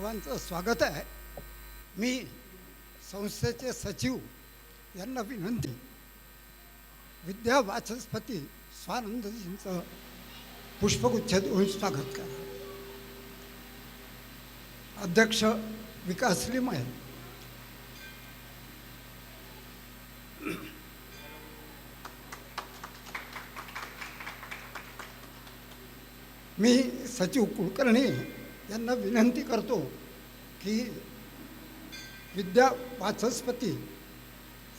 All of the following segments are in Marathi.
सर्वांचं स्वागत आहे. मी संस्थेचे सचिव यांना विनंती, विद्या वाचस्पती स्वानंदजींचं पुष्पगुच्छ देऊन स्वागत करा. अध्यक्ष विकास लिमये, मी सचिव कुलकर्णी यांना विनंती करतो की विद्या वाचस्पती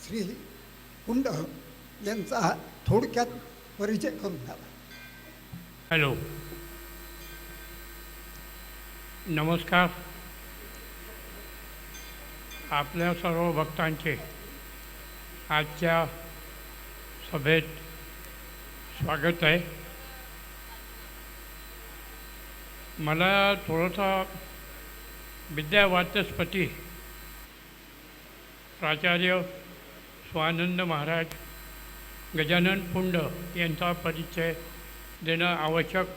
श्री कुंड यांचा थोडक्यात परिचय करून द्यावा. हॅलो, नमस्कार. आपल्या सर्व भक्तांचे आजच्या सभेत स्वागत आहे. मला थोडासा विद्या वाचस्पती प्राचार्य स्वानंद महाराज गजानन पुंड यांचा परिचय देणं आवश्यक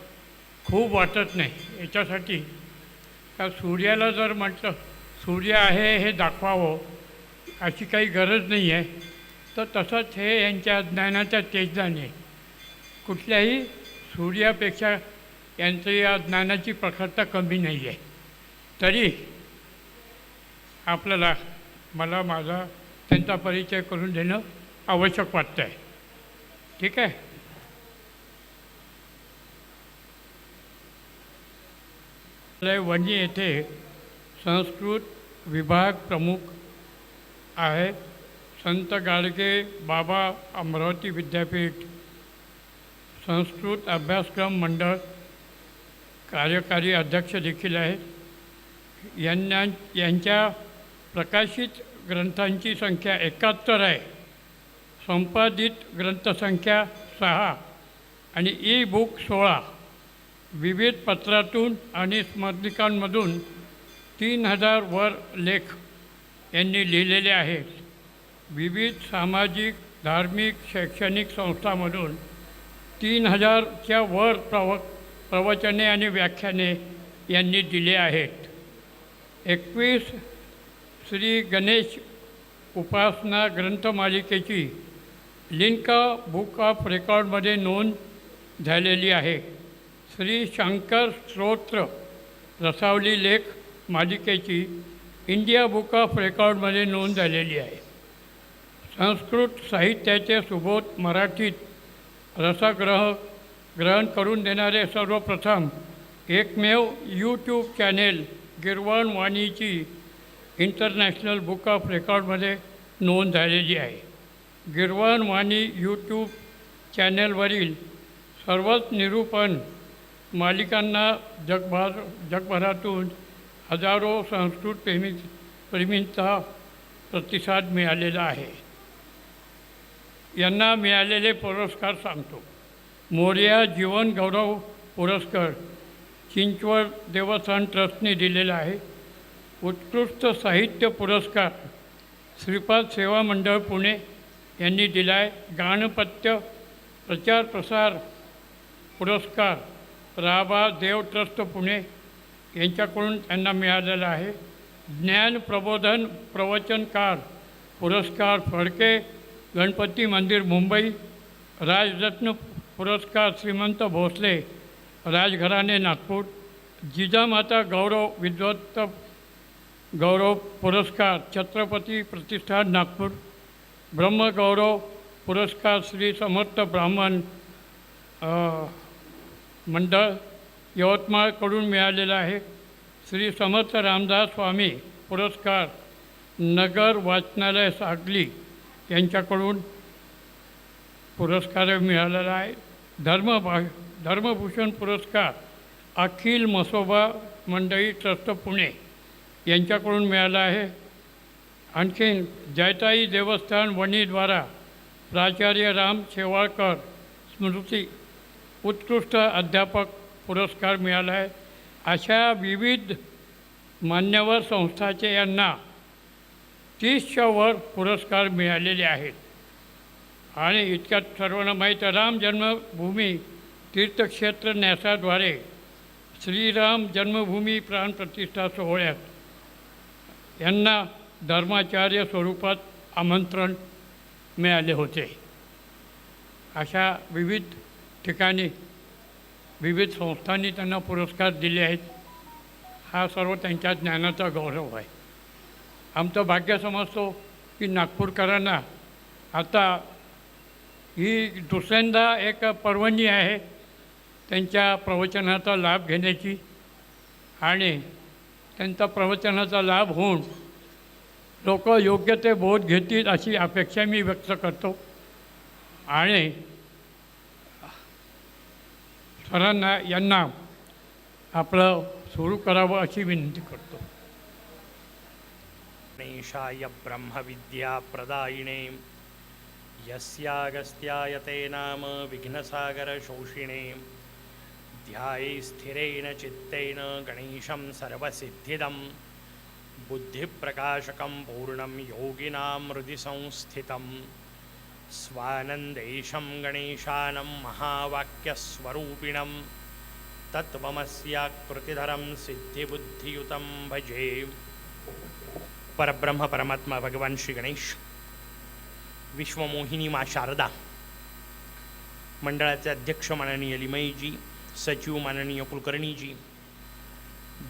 खूप वाटत नाही. याच्यासाठी का सूर्याला जर म्हटलं सूर्य आहे हे दाखवावं अशी काही गरज नाही आहे, तर तसंच हे यांच्या ज्ञानाच्या तेजाने कुठल्याही सूर्यापेक्षा यांचं या ज्ञानाची प्रखरता कमी नाही आहे. तरी मला माझा त्यांचा परिचय करून देणं आवश्यक वाटतं आहे. ठीक आहे. वणी येथे संस्कृत विभाग प्रमुख आहे. संत गाडगे बाबा अमरावती विद्यापीठ संस्कृत अभ्यासक्रम मंडळ कार्यकारी अध्यक्ष देखील आहे. यांच्या प्रकाशित ग्रंथांची संख्या 71 आहे. संपादित ग्रंथसंख्या 6 आणि ई बुक 16. विविध पत्रातून आणि स्मरणिकांमधून 3000 वर लेख यांनी लिहिलेले आहेत. विविध सामाजिक, धार्मिक, शैक्षणिक संस्थांमधून 3000च्या वर प्रवचने आणि व्याख्याने यांनी दिले आहेत. 21 श्री गणेश उपासना ग्रंथमालिकेची लिंक बुक ऑफ रेकॉर्डमध्ये नोंद झालेली आहे. श्री शंकर स्तोत्र रसावली लेख मालिकेची इंडिया बुक ऑफ रेकॉर्डमध्ये नोंद झालेली आहे. संस्कृत साहित्याचे सुबोध मराठीत रसग्रहण करून देणारे सर्वप्रथम एकमेव यूट्यूब चॅनेल गिरवाण वाणीची इंटरनॅशनल बुक ऑफ रेकॉर्डमध्ये नोंद झालेली आहे. गिरवाण वाणी यूट्यूब चॅनेलवरील सर्वच निरूपण मालिकांना जगभरातून हजारो संस्कृत प्रेमींचा प्रतिसाद मिळालेला आहे. यांना मिळालेले पुरस्कार सांगतो. मोरया जीवन गौरव पुरस्कार चिंचवड देवस्थान ट्रस्टने दिलेला आहे. उत्कृष्ट साहित्य पुरस्कार श्रीपाद सेवा मंडळ पुणे यांनी दिला आहे. गाणपत्य प्रचार प्रसार पुरस्कार राबा देव ट्रस्ट पुणे यांच्याकडून त्यांना मिळालेला आहे. ज्ञान प्रबोधन प्रवचनकार पुरस्कार फडके गणपती मंदिर मुंबई. राजरत्न पुरस्कार श्रीमंत भोसले राजघराणे नागपूर. जिजामाता गौरव विद्वत गौरव पुरस्कार छत्रपती प्रतिष्ठान नागपूर. ब्रह्मगौरव पुरस्कार श्री समर्थ ब्राह्मण मंडळ यवतमाळकडून मिळालेला आहे. श्री समर्थ रामदास स्वामी पुरस्कार नगर वाचनालय सांगली यांच्याकडून पुरस्कार मिळालेला आहे. धर्मभूषण पुरस्कार अखिल मसोबा मंडळी ट्रस्ट पुणे यांच्याकडून मिळाला आहे. आणखीन जैताई देवस्थान वणीद्वारा प्राचार्य राम शेवाळकर स्मृती उत्कृष्ट अध्यापक पुरस्कार मिळाला आहे. अशा विविध मान्यवर संस्थांचे यांना 30च्या वर पुरस्कार मिळालेले आहेत. आणि इतक्यात सर्वांना माहीत राम जन्मभूमी तीर्थक्षेत्र न्यासाद्वारे श्रीराम जन्मभूमी प्राणप्रतिष्ठा सोहळ्यात यांना धर्माचार्य स्वरूपात आमंत्रण मिळाले होते. अशा विविध ठिकाणी विविध संस्थांनी त्यांना पुरस्कार दिले आहेत. हा सर्व त्यांच्या ज्ञानाचा गौरव आहे. आमचं भाग्य समजतो की नागपूरकरांना आता ही दुसऱ्यांदा एक पर्वणी आहे त्यांच्या प्रवचनाचा लाभ घेण्याची आणि त्यांचा प्रवचनाचा लाभ होऊन लोक योग्य ते बोध घेतील अशी अपेक्षा मी व्यक्त करतो आणि सरांना यांना आपलं सुरू करावं अशी विनंती करतो. गणेशाय ब्रह्मविद्याप्रदायिने यस्यागस्त्याय ते नाम विघ्नसागरशोषिणे ध्याये स्थिरेण चित्तेन गणेशं सर्वसिद्धिदं बुद्धिप्रकाशकं पूर्णं योगिनां हृदि संस्थितं स्वानन्देशं गणेशानं महावाक्यस्वरूपिणं तत्त्वमस्याकृतिधरं सिद्धिबुद्धियुतं भजे. परब्रह्म परमात्मा भगवान श्री गणेश, विश्वमोहिनी माँ शारदा, मंडळाचे अध्यक्ष माननीय लिमईजी, सचिव माननीय कुलकर्णीजी,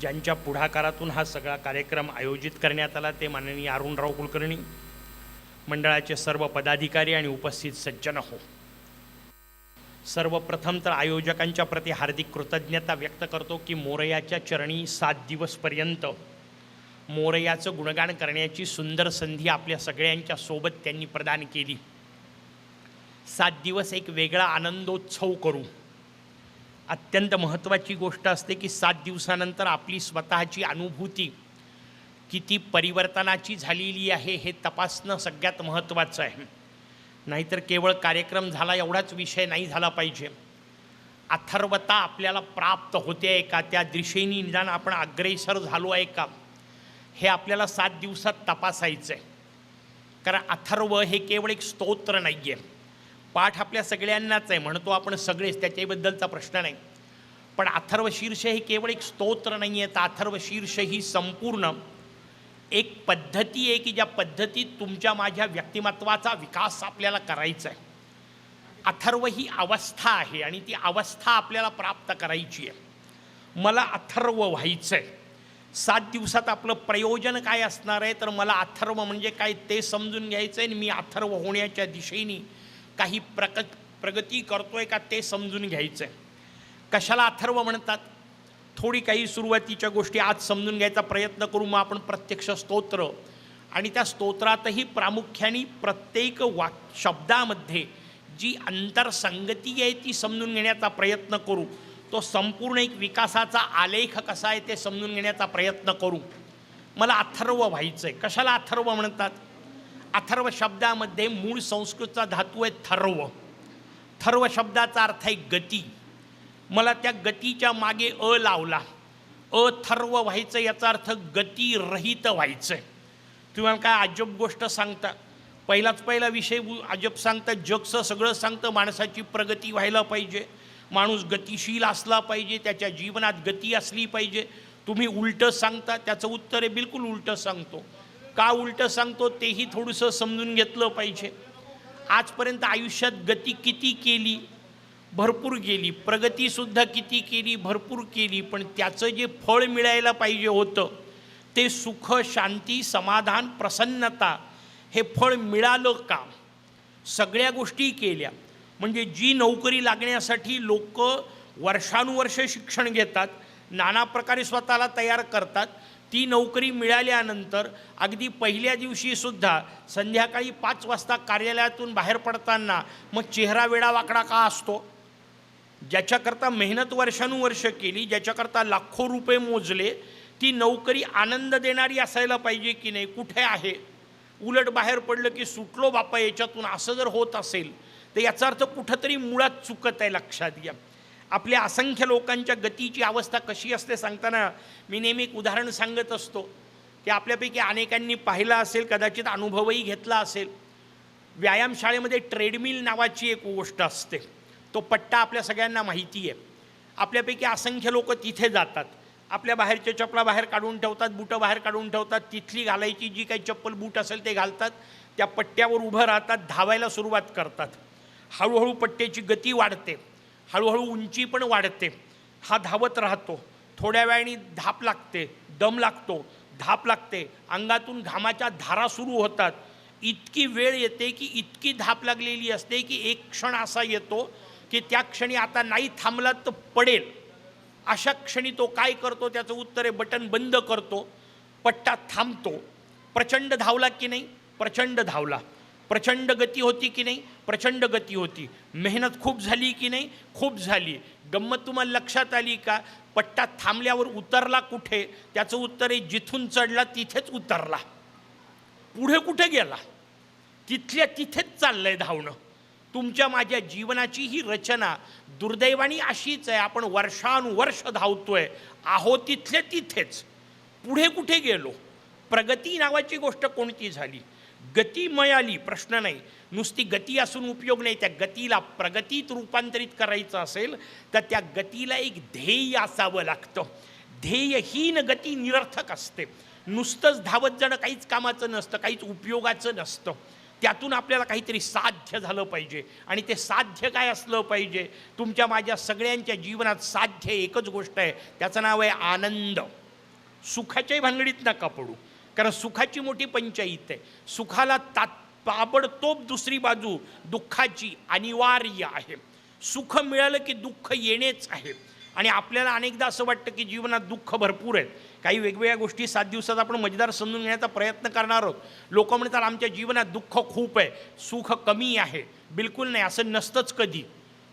ज्यांच्या पुढाकारातून हा सगळा कार्यक्रम आयोजित करण्यात आला ते माननीय अरुणराव कुलकर्णी, मंडळाचे सर्व पदाधिकारी आणि उपस्थित सज्जन हो. सर्वप्रथम तर आयोजकांच्या प्रति हार्दिक कृतज्ञता व्यक्त करतो की मोरयाच्या चरणी 7 दिवसपर्यंत मोरयाचं गुणगान करण्याची सुंदर संधी आपल्या सगळ्यांच्या सोबत त्यांनी प्रदान केली. 7 दिवस एक वेगळा आनंदोत्सव करू. अत्यंत महत्त्वाची गोष्ट असते की 7 दिवसानंतर आपली स्वतःची अनुभूती किती परिवर्तनाची झालेली आहे हे तपासणं सगळ्यात महत्त्वाचं आहे. नाहीतर केवळ कार्यक्रम झाला एवढाच विषय नाही झाला पाहिजे. अथर्वता आपल्याला प्राप्त होते आहे का, त्या दिशेने निदान आपण अग्रेसर झालो आहे का, हे आपल्याला 7 दिवसात तपासायचं आहे. कारण अथर्व हे केवळ एक स्तोत्र नाही आहे. पाठ आपल्या सगळ्यांनाच आहे, म्हणतो आपण सगळेच, त्याच्याबद्दलचा प्रश्न नाही. पण अथर्व शीर्ष हे केवळ एक स्तोत्र नाही आहे, तर अथर्व शीर्ष ही संपूर्ण एक पद्धती आहे की ज्या पद्धतीत तुमच्या माझ्या व्यक्तिमत्वाचा विकास आपल्याला करायचा आहे. अथर्व ही अवस्था आहे आणि ती अवस्था आपल्याला प्राप्त करायची आहे. मला अथर्व व्हायचं आहे. 7 दिवसात आपलं प्रयोजन काय असणार आहे, तर मला अथर्व म्हणजे काय ते समजून घ्यायचं आहे आणि मी अथर्व होण्याच्या दिशेने काही प्रगती करतोय का ते समजून घ्यायचं आहे. कशाला अथर्व म्हणतात, थोडी काही सुरुवातीच्या गोष्टी आज समजून घ्यायचा प्रयत्न करू. मग आपण प्रत्यक्ष स्तोत्र आणि त्या स्तोत्रातही प्रामुख्याने प्रत्येक शब्दामध्ये जी अंतरसंगती आहे ती समजून घेण्याचा प्रयत्न करू. तो संपूर्ण एक विकासाचा आलेख कसा आहे ते समजून घेण्याचा प्रयत्न करू. मला अथर्व व्हायचं आहे. कशाला अथर्व म्हणतात, अथर्व शब्दामध्ये मूळ संस्कृतचा धातू आहे थर्व. थर्व शब्दाचा अर्थ आहे गती. मला त्या गतीच्या मागे अ लावला, अथर्व व्हायचं याचा अर्थ गती रहित व्हायचं आहे. तुम्हाला काय अजब गोष्ट सांगता, पहिला विषय अजब सांगता, जगचं सगळं सांगतं, माणसाची प्रगती व्हायला पाहिजे, माणूस गतिशील असला पाहिजे, त्याच्या जीवनात गती असली पाहिजे. तुम्ही उलटं सांगता. त्याचं उत्तर आहे बिलकुल उलटं सांगतो. का उलटं सांगतो तेही थोडंसं समजून घेतलं पाहिजे. आजपर्यंत आयुष्यात गती किती केली, भरपूर गेली, प्रगतीसुद्धा किती केली, भरपूर केली, पण त्याचं जे फळ मिळायला पाहिजे होतं ते सुख, शांती, समाधान, प्रसन्नता हे फळ मिळालं का? सगळ्या गोष्टी केल्या. म्हणजे जी नोकरी लागण्यासाठी लोक वर्षानुवर्ष शिक्षण घेतात, नाना प्रकारे स्वतःला तयार करतात, ती नोकरी मिळाल्यानंतर अगदी पहिल्या दिवशीसुद्धा संध्याकाळी 5 वाजता कार्यालयातून बाहेर पडताना मग चेहरा वेडा वाकडा का असतो? ज्याच्याकरता मेहनत वर्षानुवर्ष केली, ज्याच्याकरता लाखो रुपये मोजले, ती नोकरी आनंद देणारी असायला पाहिजे की नाही? कुठे आहे? उलट बाहेर पडलं की सुटलो बापा याच्यातून, असं जर होत असेल तर याचा अर्थ कुठंतरी मुळात चुकत आहे. लक्षात घ्या. आपल्या असंख्य लोकांच्या गतीची अवस्था कशी असते सांगताना मी नेहमी एक उदाहरण सांगत असतो की आपल्यापैकी अनेकांनी पाहिलं असेल, कदाचित अनुभवही घेतला असेल. व्यायामशाळेमध्ये ट्रेडमिल नावाची एक गोष्ट असते. तो पट्टा आपल्या सगळ्यांना माहिती आहे. आपल्यापैकी असंख्य लोक तिथे जातात, आपल्या बाहेरच्या चपला बाहेर काढून ठेवतात, बुटं बाहेर काढून ठेवतात, तिथली घालायची जी काही चप्पल बूट असेल ते घालतात, त्या पट्ट्यावर उभं राहतात, धावायला सुरुवात करतात. हळूहळू पट्ट्याची गती वाढते, हळूहळू उंची पण वाढते. हा धावत राहतो, थोड्या वेळाने धाप लागते, दम लागतो, धाप लागते, अंगातून घामाच्या धारा सुरू होतात. इतकी वेळ येते की इतकी धाप लागलेली असते की एक क्षण असा येतो की त्या क्षणी आता नाही थांबला तर पडेल. अशा क्षणी तो काय करतो, त्याचं उत्तर आहे बटन बंद करतो, पट्टा थांबतो. प्रचंड धावला की नाही? प्रचंड धावला. प्रचंड गती होती की नाही? प्रचंड गती होती. मेहनत खूप झाली की नाही? खूप झाली. गंमत तुम्हाला लक्षात आली का? पट्टा थांबल्यावर उतरला कुठे? त्याचं उत्तर आहे जिथून चढला तिथेच उतरला, पुढे कुठे गेला? तिथल्या तिथेच चाललंय धावणं. तुमच्या माझ्या जीवनाची ही रचना दुर्दैवाने अशीच आहे. आपण वर्षानुवर्ष धावतोय, आहो तिथल्या तिथेच, पुढे कुठे गेलो? प्रगती नावाची गोष्ट कोणती झाली? गती मिळाली, प्रश्न नाही. नुसती गती असून उपयोग नाही. त्या गतीला प्रगतीत रूपांतरित करायचं असेल तर त्या गतीला एक ध्येय असावं लागतं. ध्येयहीन गती निरर्थक असते. नुसतंच धावत जाणं काहीच कामाचं नसतं, काहीच उपयोगाचं नसतं. त्यातून आपल्याला काहीतरी साध्य झालं पाहिजे. आणि ते साध्य काय असलं पाहिजे? तुमच्या माझ्या सगळ्यांच्या जीवनात साध्य एकच गोष्ट आहे, त्याचं नाव आहे आनंद. सुखाच्याही भानगडीत नका पडू, कारण सुखाची मोठी पंचायत आहे. सुखाला ताबडतोब दुसरी बाजू दुःखाची अनिवार्य आहे. सुख मिळालं की दुःख येणेच आहे. आणि आपल्याला अनेकदा असं वाटतं की जीवनात दुःख भरपूर आहेत. काही वेगवेगळ्या गोष्टी 7 दिवसात आपण मजेदार समजून घेण्याचा प्रयत्न करणार आहोत. लोक म्हणतात आमच्या जीवनात दुःख खूप आहे, सुख कमी आहे. बिलकुल नाही, असं नसतंच कधी.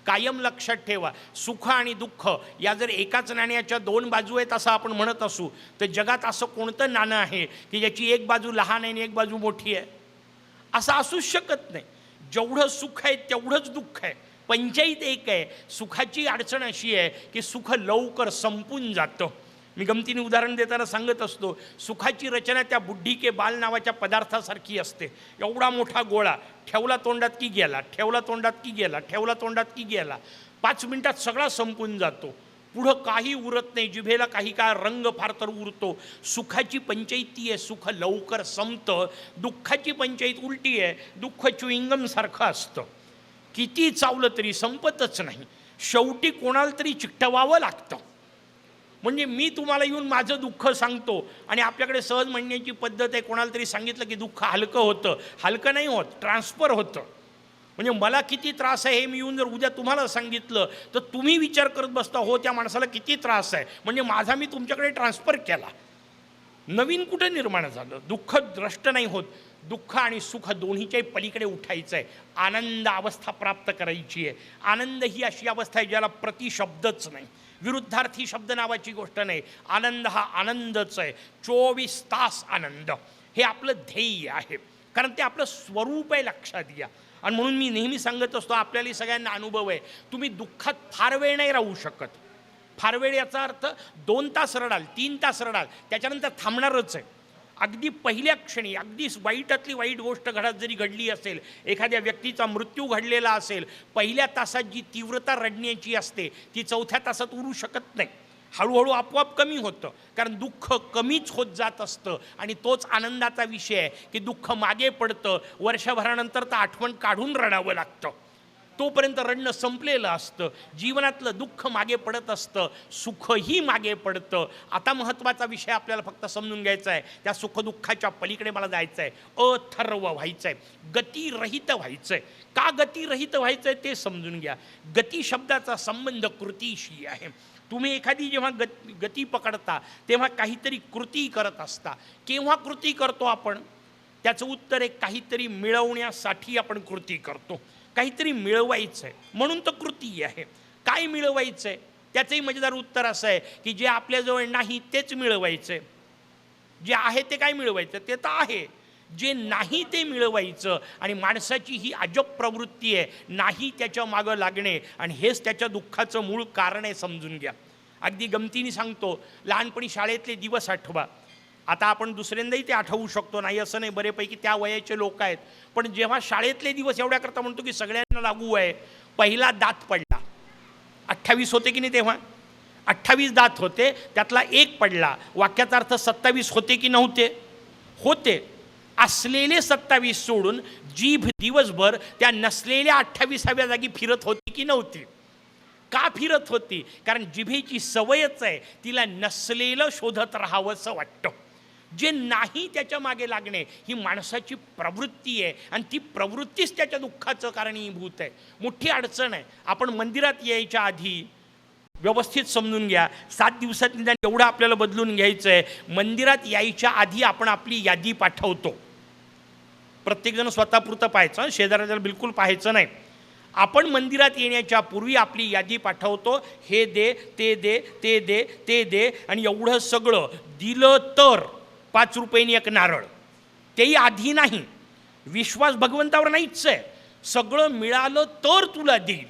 कायम लक्षात ठेवा, सुख आणि दुःख या जर एकाच नाण्याच्या 2 बाजू आहेत असं आपण म्हणत असू तर जगात असं कोणतं नाणं आहे की ज्याची एक बाजू लहान आहे आणि एक बाजू मोठी आहे? असं असूच शकत नाही. जेवढं सुख आहे तेवढंच दुःख आहे. पंचायत एक आहे. सुखाची अडचण अशी आहे की सुख लवकर संपून जातं. मी गमतीने उदाहरण देताना सांगत असतो, सुखाची रचना त्या बुड्ढी के बाल नावाच्या पदार्थासारखी असते. एवढा मोठा गोळा ठेवला तोंडात की गेला, ठेवला तोंडात की गेला, ठेवला तोंडात की गेला. 5 मिनिटात सगळा संपून जातो, पुढं काही उरत नाही. जिभेला काही काळ रंग फार तर उरतो. सुखाची पंचायती आहे, सुख लवकर संपतं. दुःखाची पंचायत उलटी आहे, दुःख च्युइंगमसारखं असतं, किती चावलं तरी संपतच नाही. शेवटी कोणाला तरी चिकटवावं लागतं. म्हणजे मी तुम्हाला येऊन माझं दुःख सांगतो आणि आपल्याकडे सहज म्हणण्याची पद्धत आहे, कोणाला तरी सांगितलं की दुःख हलकं होतं. हलकं नाही होत, ट्रान्सफर होतं. म्हणजे मला किती त्रास आहे हे मी येऊन जर उद्या तुम्हाला सांगितलं तर तुम्ही विचार करत बसता, हो त्या माणसाला किती त्रास आहे, म्हणजे माझा मी तुमच्याकडे ट्रान्सफर केला. नवीन कुठं निर्माण झालं? दुःख द्रष्ट नाही होत. दुःख आणि सुख दोन्हीच्याही पलीकडे उठायचं आहे. आनंद अवस्था प्राप्त करायची आहे. आनंद ही अशी अवस्था आहे ज्याला प्रतिशब्दच नाही, विरुद्धार्थी शब्द नावाची गोष्ट नाही. आनंद हा आनंदच आहे. 24 तास आनंद हे आपलं ध्येय आहे, कारण ते आपलं स्वरूप आहे, लक्षात घ्या. आणि म्हणून मी नेहमी सांगत असतो, आपल्याला सगळ्यांना अनुभव आहे, तुम्ही दुःखात फार वेळ नाही राहू शकत. फार वेळ याचा अर्थ 2 तास रडाल, 3 तास रडाल, त्याच्यानंतर थांबणारच आहे. अगदी पहिल्या क्षणी, अगदी वाईटातली वाईट गोष्ट घरात जरी घडली असेल, एखाद्या व्यक्तीचा मृत्यू घडलेला असेल, पहिल्या तासात जी तीव्रता रडण्याची असते ती 4थ्या तासात उरू शकत नाही. हळूहळू आपोआप कमी होतं, कारण दुःख कमीच होत जात असतं. आणि तोच आनंदाचा विषय आहे की दुःख मागे पडतं. वर्षभरानंतर तर आठवण काढून रडावं लागतं. तोपर्यंत रडणं संपलेलं असतं. जीवनातलं दुःख मागे पडत असतं, सुखही मागे पडतं. आता महत्त्वाचा विषय आपल्याला फक्त समजून घ्यायचा आहे, त्या सुखदुःखाच्या पलीकडे मला जायचं आहे, अथर्व व्हायचं आहे, गतिरहित व्हायचं आहे. का गतिरहित व्हायचं आहे ते समजून घ्या. गती शब्दाचा संबंध कृतीशी आहे. तुम्ही एखादी जेव्हा गती पकडता तेव्हा काहीतरी कृती करत असता. केव्हा कृती करतो आपण? त्याचं उत्तर आहे काहीतरी मिळवण्यासाठी आपण कृती करतो. काहीतरी मिळवायचं आहे म्हणून तर कृती आहे. काय मिळवायचं आहे त्याचंही मजेदार उत्तर असं आहे की जे आपल्याजवळ नाही तेच मिळवायचं आहे. जे आहे ते काय मिळवायचं? ते तर आहे. जे नाही ते मिळवायचं. आणि माणसाची ही अजब प्रवृत्ती आहे, नाही त्याच्या मागं लागणे, आणि हेच त्याच्या दुःखाचं मूळ कारण आहे, समजून घ्या. अगदी गमतीने सांगतो, लहानपणी शाळेतले दिवस आठवा. आता आपण दुसऱ्यांदाही ते आठवू शकतो, नाही असं नाही, बरेपैकी त्या वयाचे लोक आहेत. पण जेव्हा शाळेतले दिवस एवढ्याकरता म्हणतो की सगळ्यांना लागू आहे, पहिला दात पडला 28 होते की नाही तेव्हा? 28 दात होते, त्यातला एक पडला. वाक्याचा अर्थ 27 होते की नव्हते? होते. असलेले 27 सोडून जीभ दिवसभर त्या नसलेल्या 28व्या जागी फिरत होती की नव्हती? का फिरत होती? कारण जिभेची सवयच आहे, तिला नसलेलं शोधत राहावंसं वाटतं. जे नाही त्याच्या मागे लागणे ही माणसाची प्रवृत्ती आहे, आणि ती प्रवृत्तीच त्याच्या दुःखाचं कारणीभूत आहे. मोठी अडचण आहे. आपण मंदिरात यायच्या आधी व्यवस्थित समजून घ्या, 7 दिवसात निदान एवढं आपल्याला बदलून घ्यायचं आहे. मंदिरात यायच्या आधी आपण आपली यादी पाठवतो. प्रत्येकजण स्वतःपुरतं पाहायचं, शेजाऱ्याला बिलकुल पाहायचं नाही. आपण मंदिरात येण्याच्या पूर्वी आपली यादी पाठवतो. हे दे, ते दे, ते दे, ते दे, आणि एवढं सगळं दिलं तर 5 रुपयांनी एक नारळ, तेही आधी नाही. विश्वास भगवंतावर नाहीच आहे. सगळं मिळालं तर तुला देईल.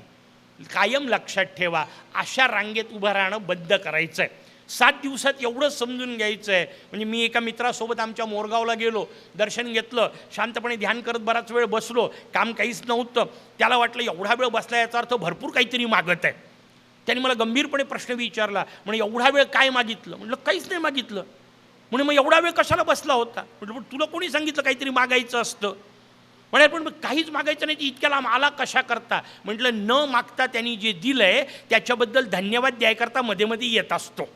कायम लक्षात ठेवा, अशा रांगेत उभं राहणं बंद करायचं आहे. 7 दिवसात एवढं समजून घ्यायचं आहे. म्हणजे मी एका मित्रासोबत आमच्या मोरगावला गेलो, दर्शन घेतलं, शांतपणे ध्यान करत बराच वेळ बसलो. काम काहीच नव्हतं. त्याला वाटलं एवढा वेळ बसला याचा अर्थ भरपूर काहीतरी मागत आहे. त्याने मला गंभीरपणे प्रश्न विचारला, म्हणजे एवढा वेळ काय मागितलं? म्हटलं काहीच नाही मागितलं. म्हणजे मग एवढा वेळ कशाला बसला होता? म्हटलं तुला कोणी सांगितलं काहीतरी मागायचं असतं? म्हणे पण काहीच मागायचं नाही, इतक्या लांब आला कशा करता? म्हटलं न मागता त्यांनी जे दिलंय त्याच्याबद्दल धन्यवाद द्यायकरता मध्ये मध्ये येत असतो.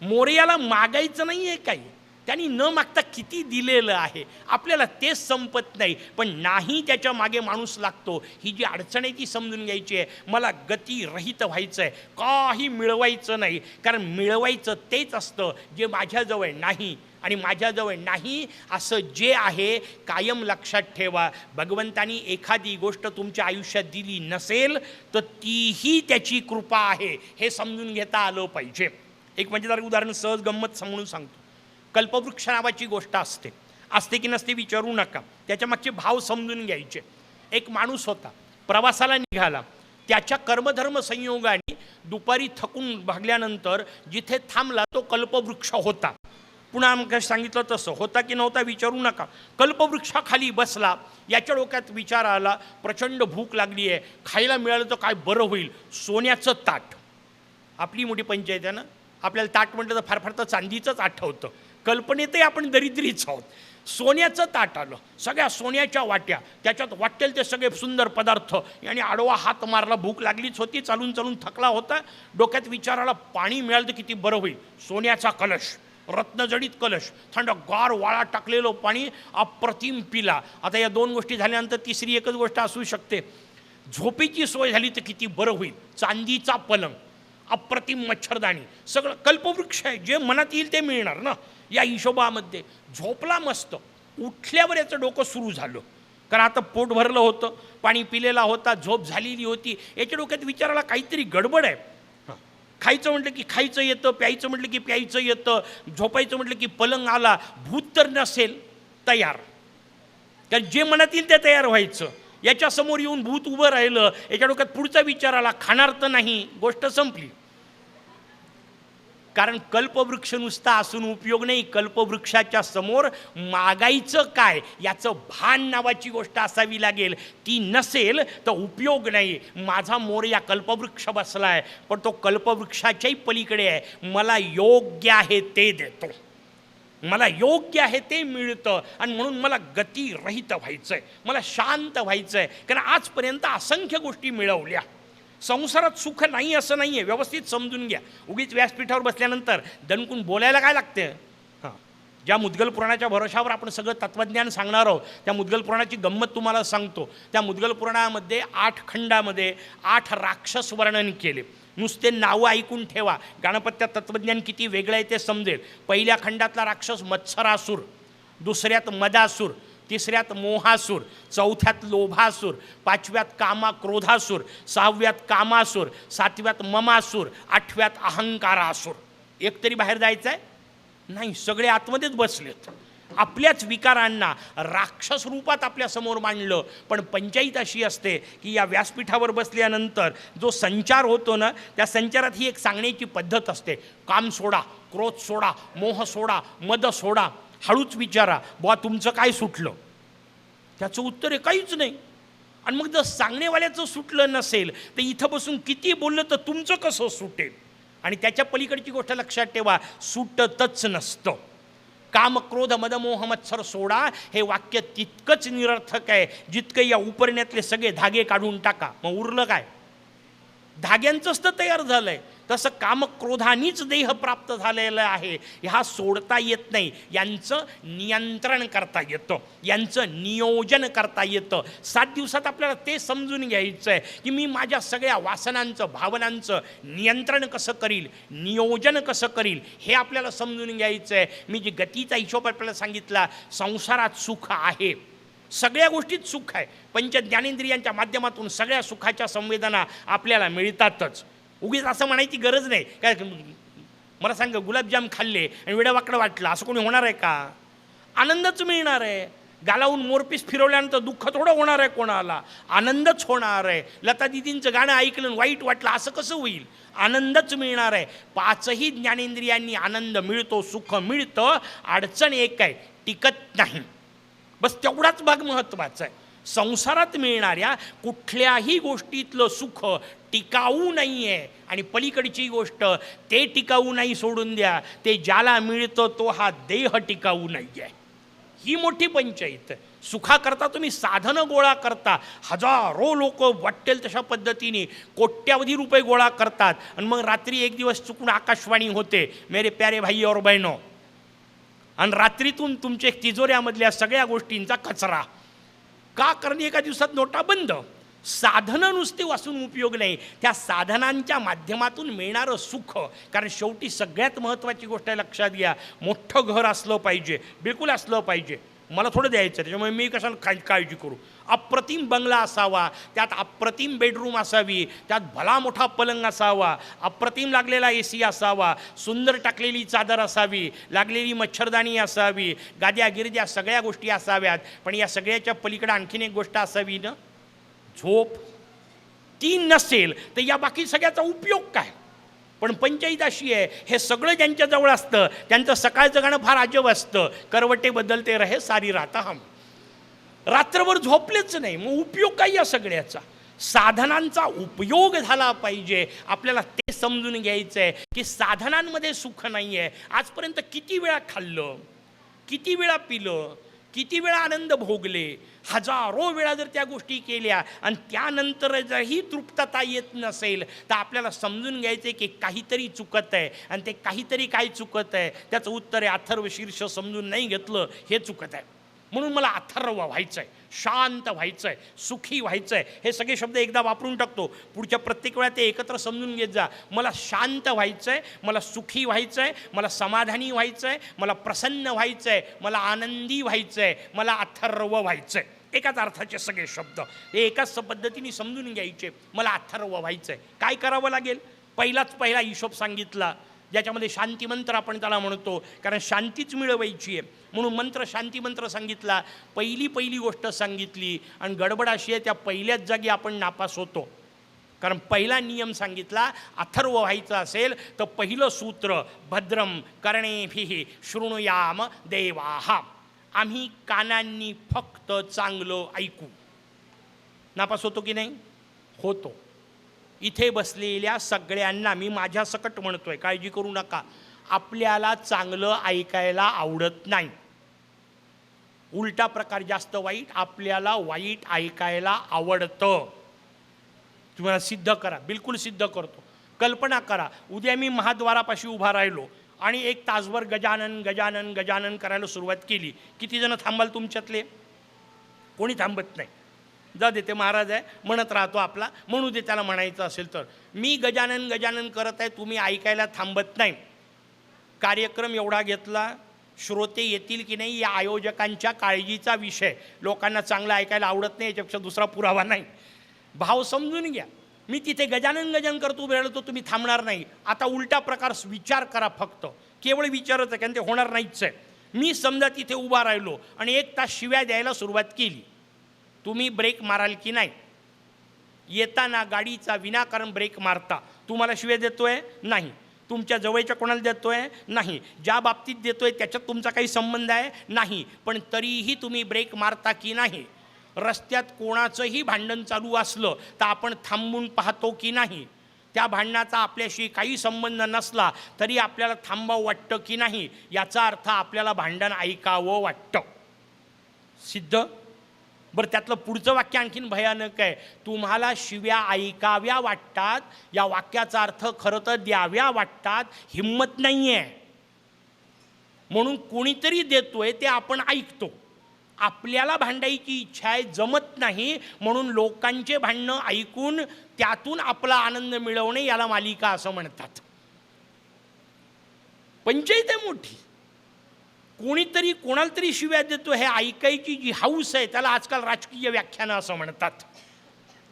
मोरयाला मागायचं नाही आहे काही, त्यांनी न मागता किती दिलेलं आहे. आपल्याला तेच संपत नाही, पण नाही त्याच्या मागे माणूस लागतो. ही जी अडचण आहे ती समजून घ्यायची आहे. मला गतिरहित व्हायचं आहे, काही मिळवायचं नाही. कारण मिळवायचं तेच असतं जे माझ्याजवळ नाही, आणि माझ्याजवळ नाही असं जे आहे कायम लक्षात ठेवा. भगवंतानी एखादी गोष्ट तुमच्या आयुष्यात दिली नसेल तर तीही त्याची कृपा आहे, हे समजून घेता आलं पाहिजे. एक मजेदार उदाहरण सहज गंमत म्हणून सांगतो. कल्पवृक्ष नावाची गोष्ट असते की नसते विचारू नका, त्याच्या मागचे भाव समजून घ्यायचे. एक माणूस होता, प्रवासाला निघाला. त्याच्या कर्मधर्म संयोगाने दुपारी थकून भागल्यानंतर जिथे थांबला तो कल्पवृक्ष होता. पुन्हा मग सांगितलं तसं होता की नव्हता विचारू नका. कल्पवृक्षाखाली बसला. याच्या डोक्यात विचार आला, प्रचंड भूक लागली आहे, खायला मिळालं तर काय बरं होईल. सोन्याचं ताट. आपली मोठी पंचायत आहे ना, आपल्याला ताट म्हटलं तर फार फार तर चांदीचंच आठवतं. कल्पनेतही आपण दरिद्रीच आहोत. सोन्याचं ताट आलं, सगळ्या सोन्याच्या वाट्या, त्याच्यात वाटेल ते सगळे सुंदर पदार्थ. आणि आडवा हात मारला, भूक लागलीच होती, चालून चालून थकला होता. डोक्यात विचार आला, पाणी मिळालं तर किती बरं होईल. सोन्याचा कलश, रत्नजडित कलश, थंड गार वाळा टाकलेलं पाणी, अप्रतिम पिला. आता या 2 गोष्टी झाल्यानंतर तिसरी एकच गोष्ट असू शकते, झोपेची सोय झाली तर किती बरं होईल. चांदीचा पलंग, अप्रतिम मच्छरदाणी, सगळं कल्पवृक्ष आहे. जे मनात येईल ते मिळणार ना. या हिशोबामध्ये झोपला मस्त. उठल्यावर याचं डोकं सुरू झालं, कारण आता पोट भरलं होतं, पाणी पिलेला होता, झोप झालेली होती. याच्या डोक्यात विचाराला काहीतरी गडबड आहे. खायचं म्हटलं की खायचं येतं, प्यायचं म्हटलं की प्यायचं येतं, झोपायचं म्हटलं की पलंग आला. भूत तर नसेल तयार, कारण जे मनात येईल ते तयार व्हायचं. याच्यासमोर येऊन भूत उभं राहिलं. याच्या डोक्यात पुढचा विचार आला, खाणार तर नाही, गोष्ट संपली. कारण कल्पवृक्ष नुसता असून उपयोग नाही. कल्पवृक्षाच्या समोर मागायचं काय याचं भान नावाची गोष्ट असावी लागेल. ती नसेल तर उपयोग नाही. माझा मोर या कल्पवृक्ष बसलाय, पण तो कल्पवृक्षाच्याही पलीकडे आहे. मला योग्य आहे ते देतो, मला योग्य आहे ते मिळतं. आणि म्हणून मला गतिरहित व्हायचं आहे, मला शांत व्हायचं आहे. कारण आजपर्यंत असंख्य गोष्टी मिळवल्या. संसारात सुख नाही असं नाही आहे, व्यवस्थित समजून घ्या. उगीच व्यासपीठावर बसल्यानंतर दणकून बोलायला काय लागते? हां, ज्या मुद्गल पुराणाच्या भरोशावर आपण सगळं तत्त्वज्ञान सांगणार आहोत, त्या मुद्गल पुराणाची गंमत तुम्हाला सांगतो. त्या मुद्गल पुराणामध्ये 8 खंडामध्ये 8 राक्षस वर्णन केले. नुसते नावं ऐकून ठेवा, गणपत्यात तत्त्वज्ञान किती वेगळं आहे ते समजेल. पहिल्या खंडातला राक्षस मत्सरासूर, दुसऱ्यात मदासूर, तिसऱ्यात मोहासूर, चौथ्यात लोभासूर, 5व्यात क्रोधासूर, 6व्यात कामासूर, 7व्यात ममासूर, 8व्यात अहंकारासूर. एक तरी बाहेर जायचं आहे नाही, सगळे आतमध्येच बसलेत. आपल्याच विकारांना राक्षस रूपात आपल्यासमोर मांडलं. पण पंचायत अशी असते की या व्यासपीठावर बसल्यानंतर जो संचार होतो ना, त्या संचारात ही एक सांगण्याची पद्धत असते. काम सोडा, क्रोध सोडा, मोह सोडा, मद सोडा. हळूच विचारा, बुवा तुमचं काय सुटलं? त्याचं उत्तर आहे काहीच नाही. आणि मग जर सांगणेवाल्याचं सुटलं नसेल तर इथं बसून किती बोललं तर तुमचं कसं सुटेल. आणि त्याच्या पलीकडची गोष्ट लक्षात ठेवा, सुटतच नसतं. काम क्रोध मदमोह मत्सर सोडा हे वाक्य तितकंच निरर्थक आहे जितकं या उपरण्यातले सगळे धागे काढून टाका, मग उरलं काय. धाग्यांचंच तर तयार झालंय. तसं कामक्रोधानीच देह प्राप्त झालेलं आहे. ह्या सोडता येत नाही. यांचं नियंत्रण करता येतं, यांचं नियोजन करता येतं. 7 दिवसात आपल्याला ते समजून घ्यायचं आहे की मी माझ्या सगळ्या वासनांचं भावनांचं नियंत्रण कसं करील, नियोजन कसं करील, हे आपल्याला समजून घ्यायचं आहे. मी जी गतीचा हिशोब आपल्याला सांगितला, संसारात सुख आहे, सगळ्या गोष्टीत सुख आहे. पंच ज्ञानेंद्रियांच्या माध्यमातून सगळ्या सुखाच्या संवेदना आपल्याला मिळतातच. उगीच असं म्हणायची गरज नाही. काय मला सांग, गुलाबजाम खाल्ले आणि वेडावाकडं वाटलं असं कोणी होणार आहे का? आनंदच मिळणार आहे. गालावून मोरपीस फिरवल्यानंतर दुःख थोडं होणार आहे कोणाला, आनंदच होणार आहे. लता दिदींचं गाणं ऐकलं वाईट वाटलं असं कसं होईल? आनंदच मिळणार आहे. 5ही ज्ञानेंद्रियांनी आनंद मिळतो, सुख मिळतं. अडचण एक आहे, टिकत नाही. बस तेवढाच भाग महत्त्वाचा आहे. संसारात मिळणाऱ्या कुठल्याही गोष्टीतलं सुख टिकाऊ नाही आहे. आणि पलीकडची गोष्ट ते टिकाऊ नाही, सोडून द्या. ते ज्याला मिळतं तो हा देह टिकाऊ नाही आहे. ही मोठी पंचायत आहे. सुखाकरता तुम्ही साधनं गोळा करता. हजारो लोक वाटेल तशा पद्धतीने कोट्यावधी रुपये गोळा करतात. आणि मग रात्री एक दिवस चुकून आकाशवाणी होते, मेरे प्यारे भाई और बहनों, आणि रात्रीतून तुमच्या तिजोऱ्यामधल्या सगळ्या गोष्टींचा कचरा. का? कारण एका दिवसात नोटा बंद. साधनं नुसती वाचून उपयोग नाही, त्या साधनांच्या माध्यमातून मिळणारं सुख. कारण शेवटी सगळ्यात महत्त्वाची गोष्ट आहे, लक्षात घ्या, मोठं घर असलं पाहिजे, बिलकुल असलं पाहिजे. मला थोडं द्यायचं, त्याच्यामुळे मी कशाला काळजी करू. अप्रतिम बंगला असावा, त्यात अप्रतिम बेडरूम असावी, त्यात भला मोठा पलंग असावा, अप्रतिम लागलेला AC असावा, सुंदर टाकलेली चादर असावी, लागलेली मच्छरदाणी असावी, गाद्या गिरद्या सगळ्या गोष्टी असाव्यात. पण या सगळ्याच्या पलीकडे आणखीन एक गोष्ट असावी ना, झोप. ती नसेल तर या बाकी सगळ्याचा उपयोग काय? पण पंचायत अशी आहे, हे सगळं ज्यांच्याजवळ असतं त्यांचं सकाळचं गाणं फार अजब असतं, करवटे बदलते रहे सारी रात हम. रात्रभर झोपलेच नाही, मग उपयोग काय या सगळ्याचा? साधनांचा उपयोग झाला पाहिजे. आपल्याला ते समजून घ्यायचं आहे की साधनांमध्ये सुख नाही आहे. आजपर्यंत किती वेळा खाल्लं, किती वेळा पिलं, किती वेळा आनंद भोगले, हजारो वेळा जर त्या गोष्टी केल्या आणि त्यानंतर जरही तृप्तता येत नसेल तर आपल्याला समजून घ्यायचं आहे की काहीतरी चुकत आहे. आणि ते काहीतरी काय चुकत आहे त्याचं उत्तर आहे अथर्व शीर्ष समजून नाही घेतलं हे चुकत आहे. म्हणून मला अथर्व व्हायचं आहे, शांत व्हायचं आहे, सुखी व्हायचं आहे. हे सगळे शब्द एकदा वापरून टाकतो, पुढच्या प्रत्येक वेळा ते एकत्र समजून घेत जा. मला शांत व्हायचं आहे, मला सुखी व्हायचं आहे, मला समाधानी व्हायचं आहे, मला प्रसन्न व्हायचं आहे, मला आनंदी व्हायचं आहे, मला अथर्व व्हायचं आहे. एकाच अर्थाचे सगळे शब्द हे एकाच पद्धतीने समजून घ्यायचे. मला अथर्व व्हायचं आहे. काय करावं लागेल? पहिला हिशोब सांगितला, ज्याच्यामध्ये शांतिमंत्र आपण त्याला म्हणतो, कारण शांतीच मिळवायची आहे म्हणून मंत्र शांतिमंत्र सांगितला. पहिली गोष्ट सांगितली आणि गडबड अशी आहे, त्या पहिल्याच जागी आपण नापास होतो. कारण पहिला नियम सांगितला, अथर्व व्हायचं असेल तर पहिलं सूत्र भद्रम कर्णेभिः शृणुयाम देवाः. आम्ही कानांनी फक्त चांगलं ऐकू. नापास होतो की नाही? होतो. इथे बसलेल्या सगळ्यांना मी माझ्या सकट म्हणतोय, काळजी करू नका, आपल्याला चांगलं ऐकायला आवडत नाही. उलटा प्रकार जास्त वाईट, आपल्याला वाईट ऐकायला आवडतं. तुम्हाला सिद्ध करा, बिलकुल सिद्ध करतो. कल्पना करा, उद्या मी महाद्वारापाशी उभा राहिलो आणि 1 तासभर गजानन गजानन गजानन करायला सुरुवात केली. किती जण थांबाल तुमच्यातले? कोणी थांबत नाही. जाऊ दे, ते महाराज आहे म्हणत राहतो आपला, म्हणू दे त्याला म्हणायचं असेल तर. मी गजानन गजानन करत आहे, तुम्ही ऐकायला थांबत नाही. कार्यक्रम एवढा घेतला, श्रोते येतील की नाही या आयोजकांच्या काळजीचा विषय. लोकांना चांगलं ऐकायला आवडत नाही याच्यापेक्षा दुसरा पुरावा नाही. भाव समजून घ्या. मी तिथे गजानन गजानन करतो उभे राहिलो तर तुम्ही थांबणार नाही. आता उलटा प्रकार विचार करा, फक्त केवळ विचारच आहे, कारण ते होणार नाहीच आहे. मी समजा तिथे उभा राहिलो आणि 1 तास शिव्या द्यायला सुरुवात केली, तुम्ही ब्रेक माराल की नाही? येताना गाडीचा विनाकारण ब्रेक मारता, तुम्हाला शिव्या देतोय? नाही. तुमच्या जवळच्या कोणाला देतोय? नाही. ज्या बाबतीत देतोय त्याच्यात तुमचा काही संबंध आहे? नाही. पण तरीही तुम्ही ब्रेक मारता की नाही? रस्त्यात कोणाचंही भांडण चालू असलं तर आपण थांबून पाहतो की नाही? त्या भांडणाचा आपल्याशी काही संबंध नसला तरी आपल्याला थांबावं वाटतं की नाही? याचा अर्थ आपल्याला भांडण ऐकावं वाटतं. सिद्ध? बरं, त्यातलं पुढचं वाक्य आणखीन भयानक आहे. तुम्हाला शिव्या ऐकाव्या वाटतात, या वाक्याचा अर्थ खरं तर द्याव्या वाटतात, हिंमत नाही आहे. म्हणून कोणीतरी देतोय ते आपण ऐकतो. आपल्याला भांडायची इच्छा आहे, जमत नाही, म्हणून लोकांचे भांडणं ऐकून त्यातून आपला आनंद मिळवणे, याला मालिका असं म्हणतात. पंचायत आहे मोठी. कोणीतरी कोणाला तरी शिव्या देतो, हे ऐकायची जी हौस आहे त्याला आजकाल राजकीय व्याख्यानं असं म्हणतात.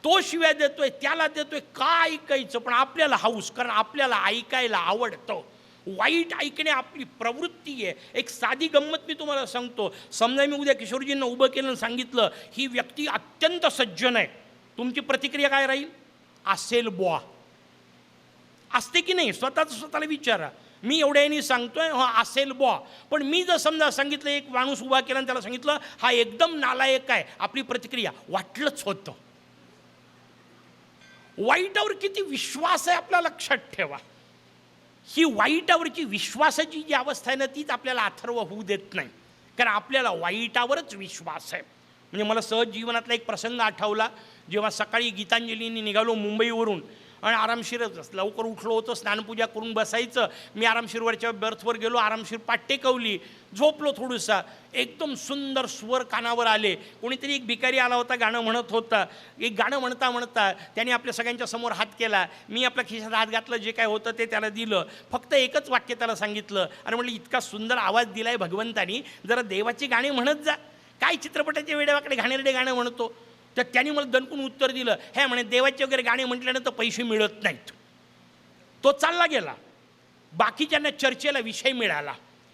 तो शिव्या देतोय, त्याला देतोय, का ऐकायचं? पण आपल्याला हौस, कारण आपल्याला ऐकायला आवडतं. वाईट ऐकणे आपली प्रवृत्ती आहे. एक साधी गंमत मी तुम्हाला सांगतो. समजा मी उद्या किशोरजींना उभं केलं आणि सांगितलं ही व्यक्ती अत्यंत सज्जन आहे, तुमची प्रतिक्रिया काय राहील? असेल बुवा. असते की नाही? स्वतःला विचारा. मी एवढ्यानी सांगतोय हा असेल बुवा, पण मी जर समजा सांगितलं, एक माणूस उभा केला आणि त्याला सांगितलं हा एकदम नालायक आहे, आपली प्रतिक्रिया वाटलंच होतं. वाईटावर किती विश्वास आहे आपला, लक्षात ठेवा. ही वाईटावरची विश्वासाची जी अवस्था आहे ना, तीच आपल्याला अथर्व होऊ देत नाही, कारण आपल्याला वाईटावरच विश्वास आहे. म्हणजे मला सहज जीवनातला एक प्रसंग आठवला. जेव्हा सकाळी गीतांजलींनी निघालो मुंबईवरून आणि आरामशीरच लवकर उठलो होतो, स्नानपूजा करून बसायचं. मी आरामशीरवरच्या बर्थवर गेलो, आरामशीर पाठ टेकवली, झोपलो थोडंसं. एकदम सुंदर स्वर कानावर आले. कोणीतरी एक भिकारी आला होता, गाणं म्हणत होता. एक गाणं म्हणता म्हणता त्याने आपल्या सगळ्यांच्या समोर हात केला. मी आपल्या खिशात हात घातलं, जे काय होतं ते त्याला दिलं. फक्त एकच वाक्य त्याला सांगितलं आणि म्हटलं इतका सुंदर आवाज दिला आहे भगवंतानी, जरा देवाची गाणी म्हणत जा. काय चित्रपटाच्या वेड्यावाकडे घाणेरडे गाणं म्हणतो? तर त्यांनी मला दणकून उत्तर दिलं, हे म्हणे देवाचे वगैरे गाणे म्हटल्यानंतर पैसे मिळत नाहीत. तो चालला गेला. बाकीच्यांना चर्चेला विषय मिळाला.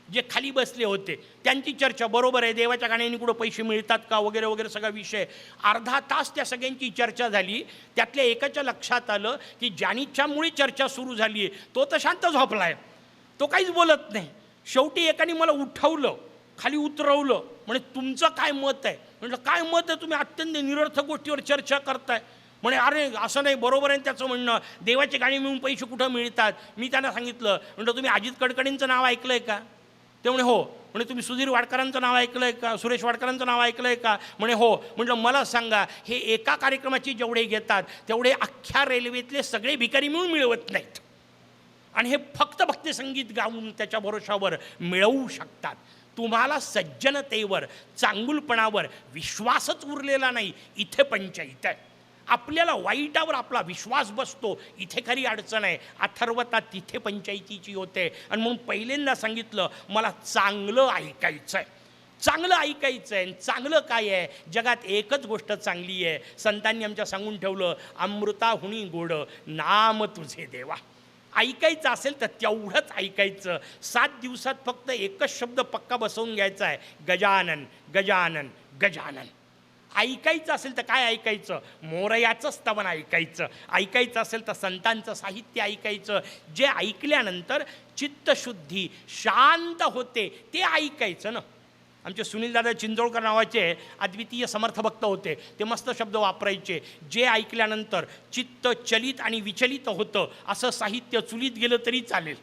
जे खाली बसले होते त्यांची चर्चा, बरोबर आहे, देवाच्या गाण्यांनी कुठं पैसे मिळतात का वगैरे वगैरे सगळा विषय. अर्धा तास त्या सगळ्यांची चर्चा झाली. त्यातल्या एकाच्या लक्षात आलं की ज्याच्यामुळे चर्चा सुरू झाली आहे तो तर शांत झोपला आहे, तो काहीच बोलत नाही. शेवटी एकाने मला उठवलं, खाली उतरवलं, म्हणे तुमचं काय मत आहे? म्हटलं काय मत आहे, तुम्ही अत्यंत निरर्थक गोष्टीवर चर्चा करताय. म्हणे अरे असं नाही, बरोबर आहे त्याचं म्हणणं, देवाचे गाणी मिळून पैसे कुठं मिळतात. मी त्यांना सांगितलं, म्हटलं तुम्ही अजित कडकडींचं नाव ऐकलं आहे का? ते म्हणे हो. म्हणे तुम्ही सुधीर वाडकरांचं नाव ऐकलं आहे का? सुरेश वाडकरांचं नाव ऐकलं आहे का? म्हणे हो. म्हटलं मला सांगा, हे एका कार्यक्रमाची जेवढे घेतात तेवढे अख्ख्या रेल्वेतले सगळे भिकारी मिळून मिळवत नाहीत, आणि हे फक्त भक्तिसंगीत गाऊन त्याच्या भरोशावर मिळवू शकतात. तुम्हाला सज्जनतेवर, चांगुलपणावर विश्वासच उरलेला नाही, इथे पंचायत आहे. आपल्याला वाईटावर आपला विश्वास बसतो, इथे खरी अडचण आहे. अथर्वता तिथे पंचायतीची होते. आणि म्हणून पहिल्यांदा सांगितलं मला चांगलं ऐकायचं आहे. चांगलं ऐकायचं आहे. चांगलं काय आहे? जगात एकच गोष्ट चांगली आहे. संतांनी आमच्या सांगून ठेवलं, अमृताहुनी गोड नाम तुझे देवा. ऐकायचं असेल तर तेवढंच ऐकायचं. 7 दिवसात फक्त एकच शब्द पक्का बसवून घ्यायचा आहे, गजानन गजानन गजानन. ऐकायचं असेल तर काय ऐकायचं? मोरयाचं स्तवन ऐकायचं. ऐकायचं असेल तर संतांचं साहित्य ऐकायचं. जे ऐकल्यानंतर चित्तशुद्धी, शांत होते ते ऐकायचं ना. आमचे सुनीलदादा चिंचोळकर नावाचे अद्वितीय समर्थ भक्त होते. ते मस्त शब्द वापरायचे, जे ऐकल्यानंतर चित्त चलित आणि विचलित होतं असं साहित्य चुलीत गेलं तरी चालेल.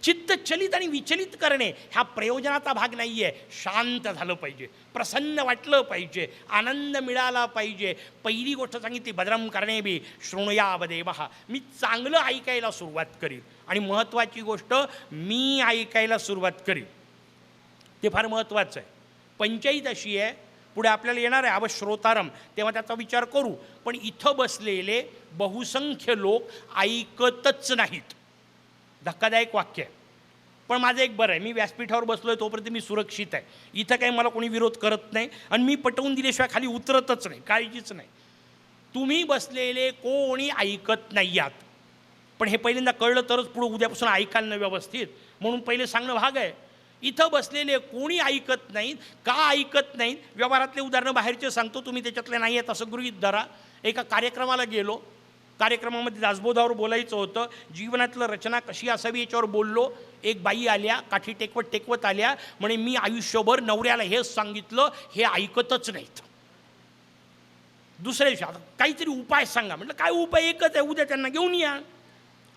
चित्त चलित आणि विचलित करणे हा प्रयोजनाचा भाग नाही आहे. शांत झालं पाहिजे, प्रसन्न वाटलं पाहिजे, आनंद मिळाला पाहिजे. पहिली गोष्ट सांगितली, भद्रम करणे बी शृणुयावदेवः. मी चांगलं ऐकायला सुरुवात करीन. आणि महत्त्वाची गोष्ट, मी ऐकायला सुरुवात करीन. ते फार महत्त्वाचं आहे. पंचायत अशी आहे, पुढे आपल्याला येणार आहे अवश्रोतारम, तेव्हा त्याचा विचार करू. पण इथं बसलेले बहुसंख्य लोक ऐकतच नाहीत. धक्कादायक वाक्य आहे, पण माझं एक बरं आहे, मी व्यासपीठावर बसलो आहे तोपर्यंत मी सुरक्षित आहे. इथं काही मला कोणी विरोध करत नाही आणि मी पटवून दिल्याशिवाय खाली उतरतच नाही, काळजीच नाही. तुम्ही बसलेले कोणी ऐकत नाही आहात. पण हे पहिल्यांदा कळलं तरच पुढं उद्यापासून ऐकायला नाही व्यवस्थित, म्हणून पहिले सांगणं भाग आहे. इथं बसलेले कोणी ऐकत नाहीत. का ऐकत नाहीत? व्यवहारातले उदाहरणं बाहेरचे सांगतो, तुम्ही त्याच्यातले नाही आहेत असं गृहीत धरा. एका कार्यक्रमाला गेलो, कार्यक्रमामध्ये दासबोधावर बोलायचं होतं, जीवनातलं रचना कशी असावी याच्यावर बोललो. एक बाई आल्या, काठी टेकवत टेकवत आल्या, म्हणे मी आयुष्यभर नवऱ्याला हेच सांगितलं, हे ऐकतच नाहीत. दुसऱ्या दिवशी आता काहीतरी उपाय सांगा. म्हटलं काय उपाय, एकच आहे, उद्या त्यांना घेऊन या.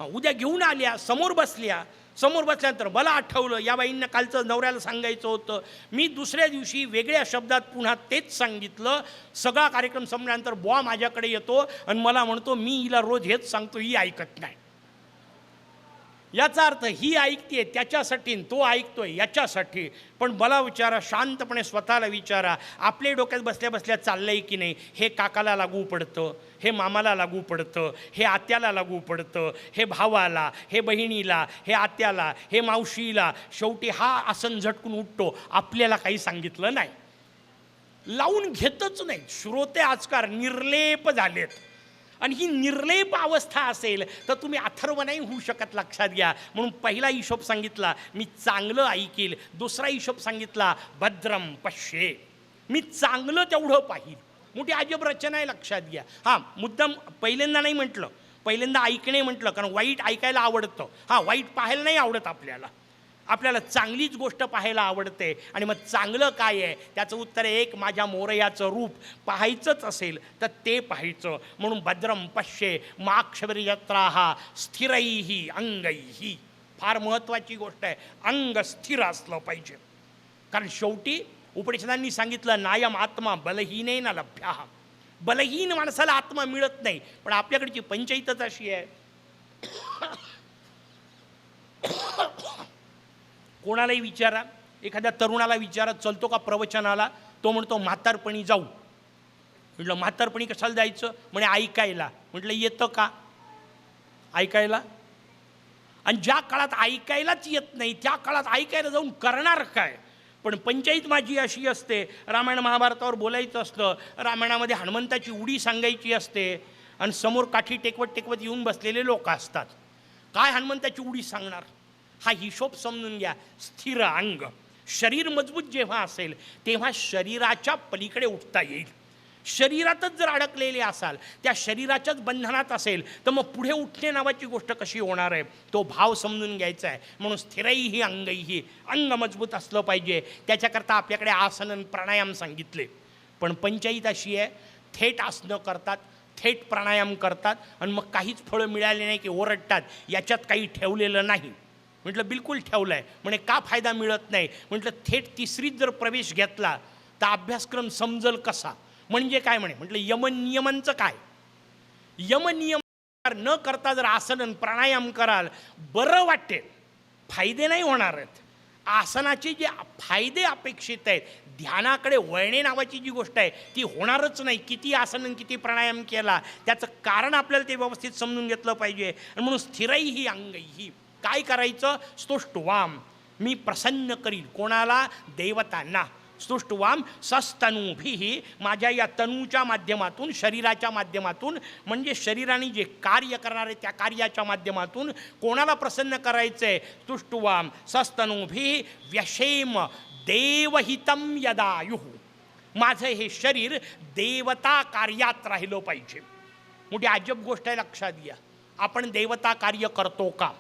उद्या घेऊन आल्या, समोर बसल्या. समोर बसल्यानंतर मला आठवलं या बाईंना कालचं नवऱ्याला सांगायचं होतं. मी दुसऱ्या दिवशी वेगळ्या शब्दात पुन्हा तेच सांगितलं. सगळा कार्यक्रम संपल्यानंतर बुवा माझ्याकडे येतो आणि मला म्हणतो मी हिला रोज हेच सांगतो, ही ऐकत नाही. याचा अर्थ ही ऐकते त्याच्यासाठी, तो ऐकतोय याच्यासाठी. पण मला विचारा, शांतपणे स्वतःला विचारा, आपल्या डोक्यात बसल्या बसल्या चाललंय की नाही. हे काकाला लागू पडतं, हे मामाला लागू पडतं, हे आत्याला लागू पडतं, हे भावाला, हे बहिणीला, हे आत्याला, हे मावशीला. शेवटी हा आसन झटकून उठतो, आपल्याला काही सांगितलं नाही, लावून घेतच नाही. श्रोते आजकाल निर्लेप झालेत. आणि ही निर्लेप अवस्था असेल तर तुम्ही अथर्व नाही होऊ शकत, लक्षात घ्या. म्हणून पहिला हिशोब सांगितला, मी चांगलं ऐकील. दुसरा हिशोब सांगितला, भद्रम पश्ये, मी चांगलं तेवढं पाहिल. मोठी अजब रचना आहे, लक्षात घ्या. हां, मुद्दाम पहिल्यांदा नाही म्हटलं, पहिल्यांदा ऐकणे म्हटलं, कारण वाईट ऐकायला आवडतं. हां, वाईट पाहायला नाही आवडत आपल्याला. आपल्याला चांगलीच गोष्ट पाहायला आवडते. आणि मग चांगलं काय आहे त्याचं उत्तर आहे, एक माझ्या मोरयाचं रूप पाहायचंच असेल तर ते पाहायचं. म्हणून भद्रम पश्ये माक्षवीर्यत्राहा स्थिरैही अंगैही. फार महत्त्वाची गोष्ट आहे, अंग स्थिर असलं पाहिजे. कारण शेवटी उपनिषदांनी सांगितलं, नायम आत्मा बलहीनेन लभ्यः. बलहीन माणसाला आत्मा मिळत नाही. पण आपल्याकडची पंचायतच अशी आहे, कोणालाही विचारा, एखाद्या तरुणाला विचारा चलतो का प्रवचनाला, तो म्हणतो म्हातारपणी जाऊ. म्हटलं म्हातारपणी कशाला जायचं, म्हणे ऐकायला. म्हटलं येतं का ऐकायला? आणि ज्या काळात ऐकायलाच येत नाही त्या काळात ऐकायला जाऊन करणार काय? पण पंचायत माझी अशी असते, रामायण महाभारतावर बोलायचं असतं, रामायणामध्ये हनुमंताची उडी सांगायची असते आणि समोर काठी टेकवत टेकवत येऊन बसलेले लोक असतात. काय हनुमंताची उडी सांगणार? हा हिशोब समजून घ्या. स्थिर अंग, शरीर मजबूत जेव्हा असेल तेव्हा शरीराच्या पलीकडे उठता येईल. शरीरातच जर अडकलेले असाल, त्या शरीराच्याच बंधनात असेल तर मग पुढे उठणे नावाची गोष्ट कशी होणार आहे? तो भाव समजून घ्यायचा आहे. म्हणून स्थिरैही अंगैही, अंग मजबूत असलं पाहिजे. त्याच्याकरता आपल्याकडे आसन प्राणायाम सांगितले. पण पंचायत अशी आहे, थेट आसनं करतात, थेट प्राणायाम करतात आणि मग काहीच फळं मिळाले नाही की ओरडतात, याच्यात काही ठेवलेलं नाही. म्हटलं बिलकुल ठेवलं आहे. म्हणे का फायदा मिळत नाही? म्हटलं थेट तिसरीत जर प्रवेश घेतला तर अभ्यासक्रम समजल कसा? म्हणजे काय म्हणे? म्हटलं यमनियमांचं काय? यमनियम न करता जर आसन प्राणायाम कराल बरं वाटेल, फायदे नाही होणार आहेत. आसनाचे जे फायदे अपेक्षित आहेत, ध्यानाकडे वळणे नावाची जी गोष्ट आहे ती होणारच नाही. किती आसन किती प्राणायाम केला त्याचं कारण आपल्याला ते व्यवस्थित समजून घेतलं पाहिजे. आणि म्हणून स्थिरैही अंगैही. काय करायचं? स्तुष्टवाम, मी प्रसन्न करील. कोणाला? देवतांना. स्तुष्टवाम सस्तनूभिः, माझ्या या तनूच्या माध्यमातून, शरीराच्या माध्यमातून, म्हणजे शरीराने जे कार्य करणार आहे त्या कार्याच्या माध्यमातून कोणाला प्रसन्न करायचं आहे? स्तुष्टवाम सस्तनूभिः व्यशेम देवहितं यदायुः. माझं हे शरीर देवता कार्यात राहिलं पाहिजे. मोठी अजब गोष्ट आहे, लक्षात घ्या. आपण देवता कार्य करतो का?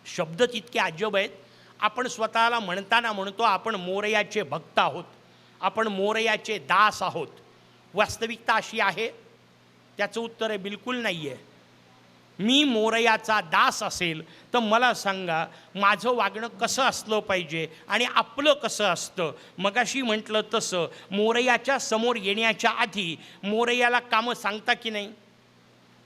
शब्दच इतके अजब आहेत. आपण स्वतःला म्हणताना म्हणतो आपण मोरयाचे भक्त आहोत, आपण मोरयाचे दास आहोत. वास्तविकता अशी आहे? त्याचं उत्तर आहे बिलकुल नाही आहे. मी मोरयाचा दास असेल तर मला सांगा माझं वागणं कसं असलं पाहिजे आणि आपलं कसं असतं? मगाशी म्हटलं तसं मोरयाच्या समोर येण्याच्या आधी मोरयाला कामं सांगता की नाही?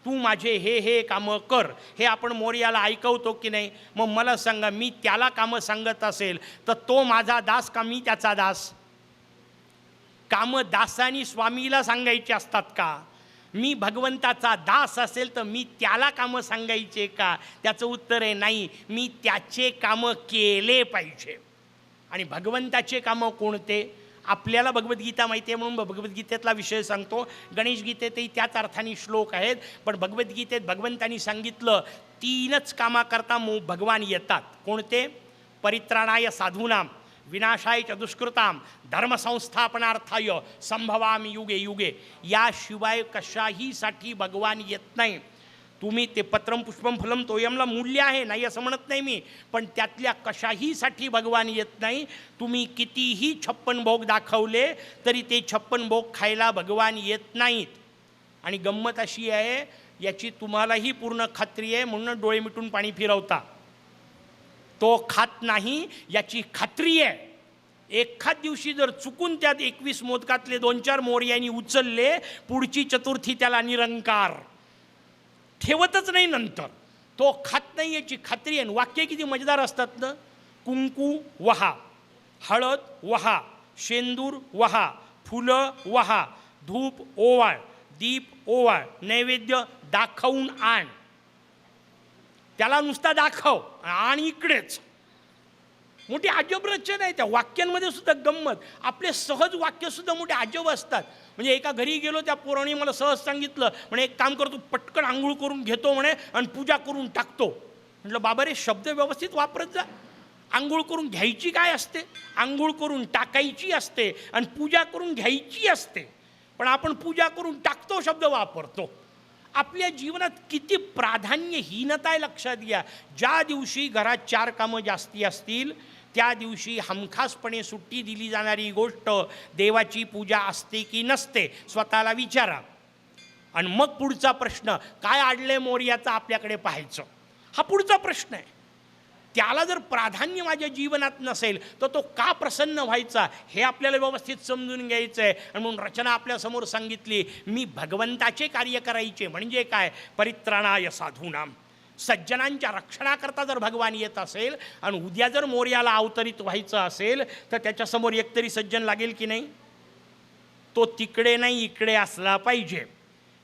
तू माझे हे कामं कर, हे आपण मोरयाला ऐकवतो की नाही? मग मला सांगा, मी त्याला कामं सांगत असेल तर तो माझा दास का मी त्याचा दास? कामं दासानी स्वामीला सांगायची असतात का? मी भगवंताचा दास असेल तर मी त्याला कामं सांगायचे का? त्याचं उत्तर आहे नाही, मी त्याचे कामं केले पाहिजे. आणि भगवंताचे कामं कोणते? आपल्याला भगवद्गीता माहिती आहे म्हणून भगवद्गीतेतला विषय सांगतो. गणेश गीतेतही त्याच अर्थाने श्लोक आहेत. पण भगवद्गीतेत भगवंतांनी सांगितलं 3च कामाकरता भगवान येतात. कोणते? परित्राणाय साधूनाम, विनाशाय च दुष्कृताम, धर्मसंस्थापनार्थाय संभवामी युगे युगे. याशिवाय कशाहीसाठी भगवान येत नाही. तुम्ही ते पत्रम पुष्पम फलम तोयमला मूल्य आहे, नाही असं म्हणत नाही मी, पण त्यातल्या कशाहीसाठी भगवान येत नाही. तुम्ही कितीही 56 भोग दाखवले तरी ते 56 भोग खायला भगवान येत नाहीत. आणि गंमत अशी आहे, याची तुम्हालाही पूर्ण खात्री आहे, म्हणून डोळे मिटून पाणी फिरवता. तो खात नाही याची खात्री आहे. एखाद दिवशी जर चुकून त्यात 21 मोदकातले 2-4 मोर्यांनी उचलले, पुढची चतुर्थी त्याला निरंकार, ठेवतच नाही नंतर. तो खात नाही याची खात्री आहे. वाक्य किती मजेदार असतात ना. कुंकू वहा, हळद वहा, शेंदूर वहा, फुलं वहा, धूप ओवाळ, दीप ओवाळ, नैवेद्य दाखवून आण. त्याला नुसता दाखव आणि इकडेच. मोठी अजब रचना आहे त्या वाक्यांमध्ये सुद्धा गंमत. आपले सहज वाक्यसुद्धा मोठे अजब असतात. म्हणजे एका घरी गेलो, त्या पोराने मला सहज सांगितलं, म्हणे एक काम करतो, पटकन आंघोळ करून घेतो म्हणे आणि पूजा करून टाकतो. म्हटलं बाबा रे, शब्द व्यवस्थित वापरत जा. आंघोळ करून घ्यायची काय असते? आंघोळ करून टाकायची असते आणि पूजा करून घ्यायची असते. पण आपण पूजा करून टाकतो शब्द वापरतो. आपल्या जीवनात किती प्राधान्यहीनता आहे लक्षात घ्या. ज्या दिवशी घरात 4 कामं जास्ती असतील त्या दिवशी हमखासपणे सुट्टी दिली जाणारी गोष्ट देवाची पूजा असते की नसते, स्वतःला विचारा. आणि मग पुढचा प्रश्न, काय अडले मोर्याचा आपल्याकडे पाहायचं, हा पुढचा प्रश्न आहे. त्याला जर प्राधान्य माझ्या जीवनात नसेल तर तो का प्रसन्न व्हायचा हे आपल्याला व्यवस्थित समजून घ्यायचं आहे. आणि म्हणून रचना आपल्यासमोर सांगितली, मी भगवंताचे कार्य करायचे म्हणजे काय, परित्राणाय साधूनाम, सज्जनांच्या रक्षणाकरता जर भगवान येत असेल आणि उद्या जर मोर्याला अवतरित व्हायचं असेल तर त्याच्यासमोर एकतरी सज्जन लागेल की नाही. तो तिकडे नाही इकडे असला पाहिजे.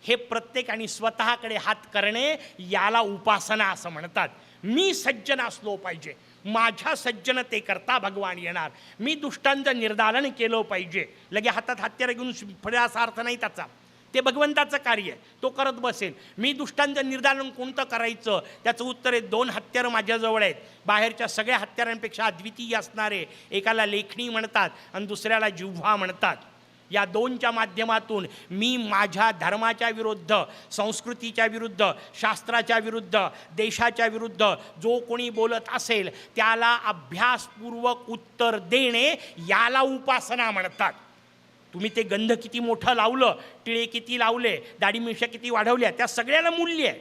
हे प्रत्येकाने स्वतःकडे हात करणे याला उपासना असं म्हणतात. मी सज्जन असलो पाहिजे, माझ्या सज्जनतेकरता भगवान येणार. मी दुष्टांचं निर्दालन केलं पाहिजे. लगे हातात हत्यार घेऊन फळाचा अर्थ नाही त्याचा, ते भगवंताचं कार्य आहे, तो करत बसेल. मी दुष्टांचं निर्दालन कोणतं करायचं त्याचं उत्तर आहे, 2 हत्यारं माझ्याजवळ आहेत. बाहेरच्या सगळ्या हत्यारांपेक्षा अद्वितीय असणारे, एकाला लेखणी म्हणतात आणि दुसऱ्याला जिव्हा म्हणतात. या 2च्या माध्यमातून मी माझ्या धर्माच्या विरुद्ध, संस्कृतीच्या विरुद्ध, शास्त्राच्या विरुद्ध, देशाच्या विरुद्ध जो कोणी बोलत असेल त्याला अभ्यासपूर्वक उत्तर देणे याला उपासना म्हणतात. तुम्ही ते गंध किती मोठं लावलं, टिळे किती लावले, दाढी मिशा किती वाढवल्या, त्या सगळ्याला मूल्य आहे.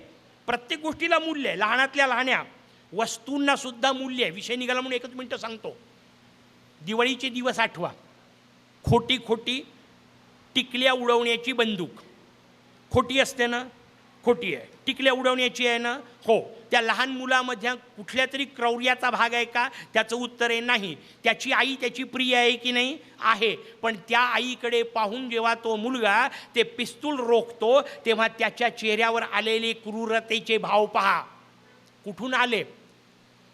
प्रत्येक गोष्टीला मूल्य आहे. लहानातल्या लहान्या वस्तूंना सुद्धा मूल्य आहे. विषय निघाला म्हणून 1 मिनिटं सांगतो. दिवाळीचे दिवस आठवा. खोटी खोटी टिकल्या उडवण्याची बंदूक खोटी असते ना, खोटी आहे. टिकल्या उडवण्याची आहे ना, हो. त्या लहान मुलामध्ये कुठल्या तरी क्रौर्याचा भाग आहे का, त्याचं उत्तर आहे नाही. त्याची आई त्याची प्रिय आहे की नाही, आहे. पण त्या आईकडे पाहून जेव्हा तो मुलगा ते पिस्तूल रोखतो तेव्हा त्याच्या चेहऱ्यावर आलेले क्रूरतेचे भाव पहा. कुठून आले?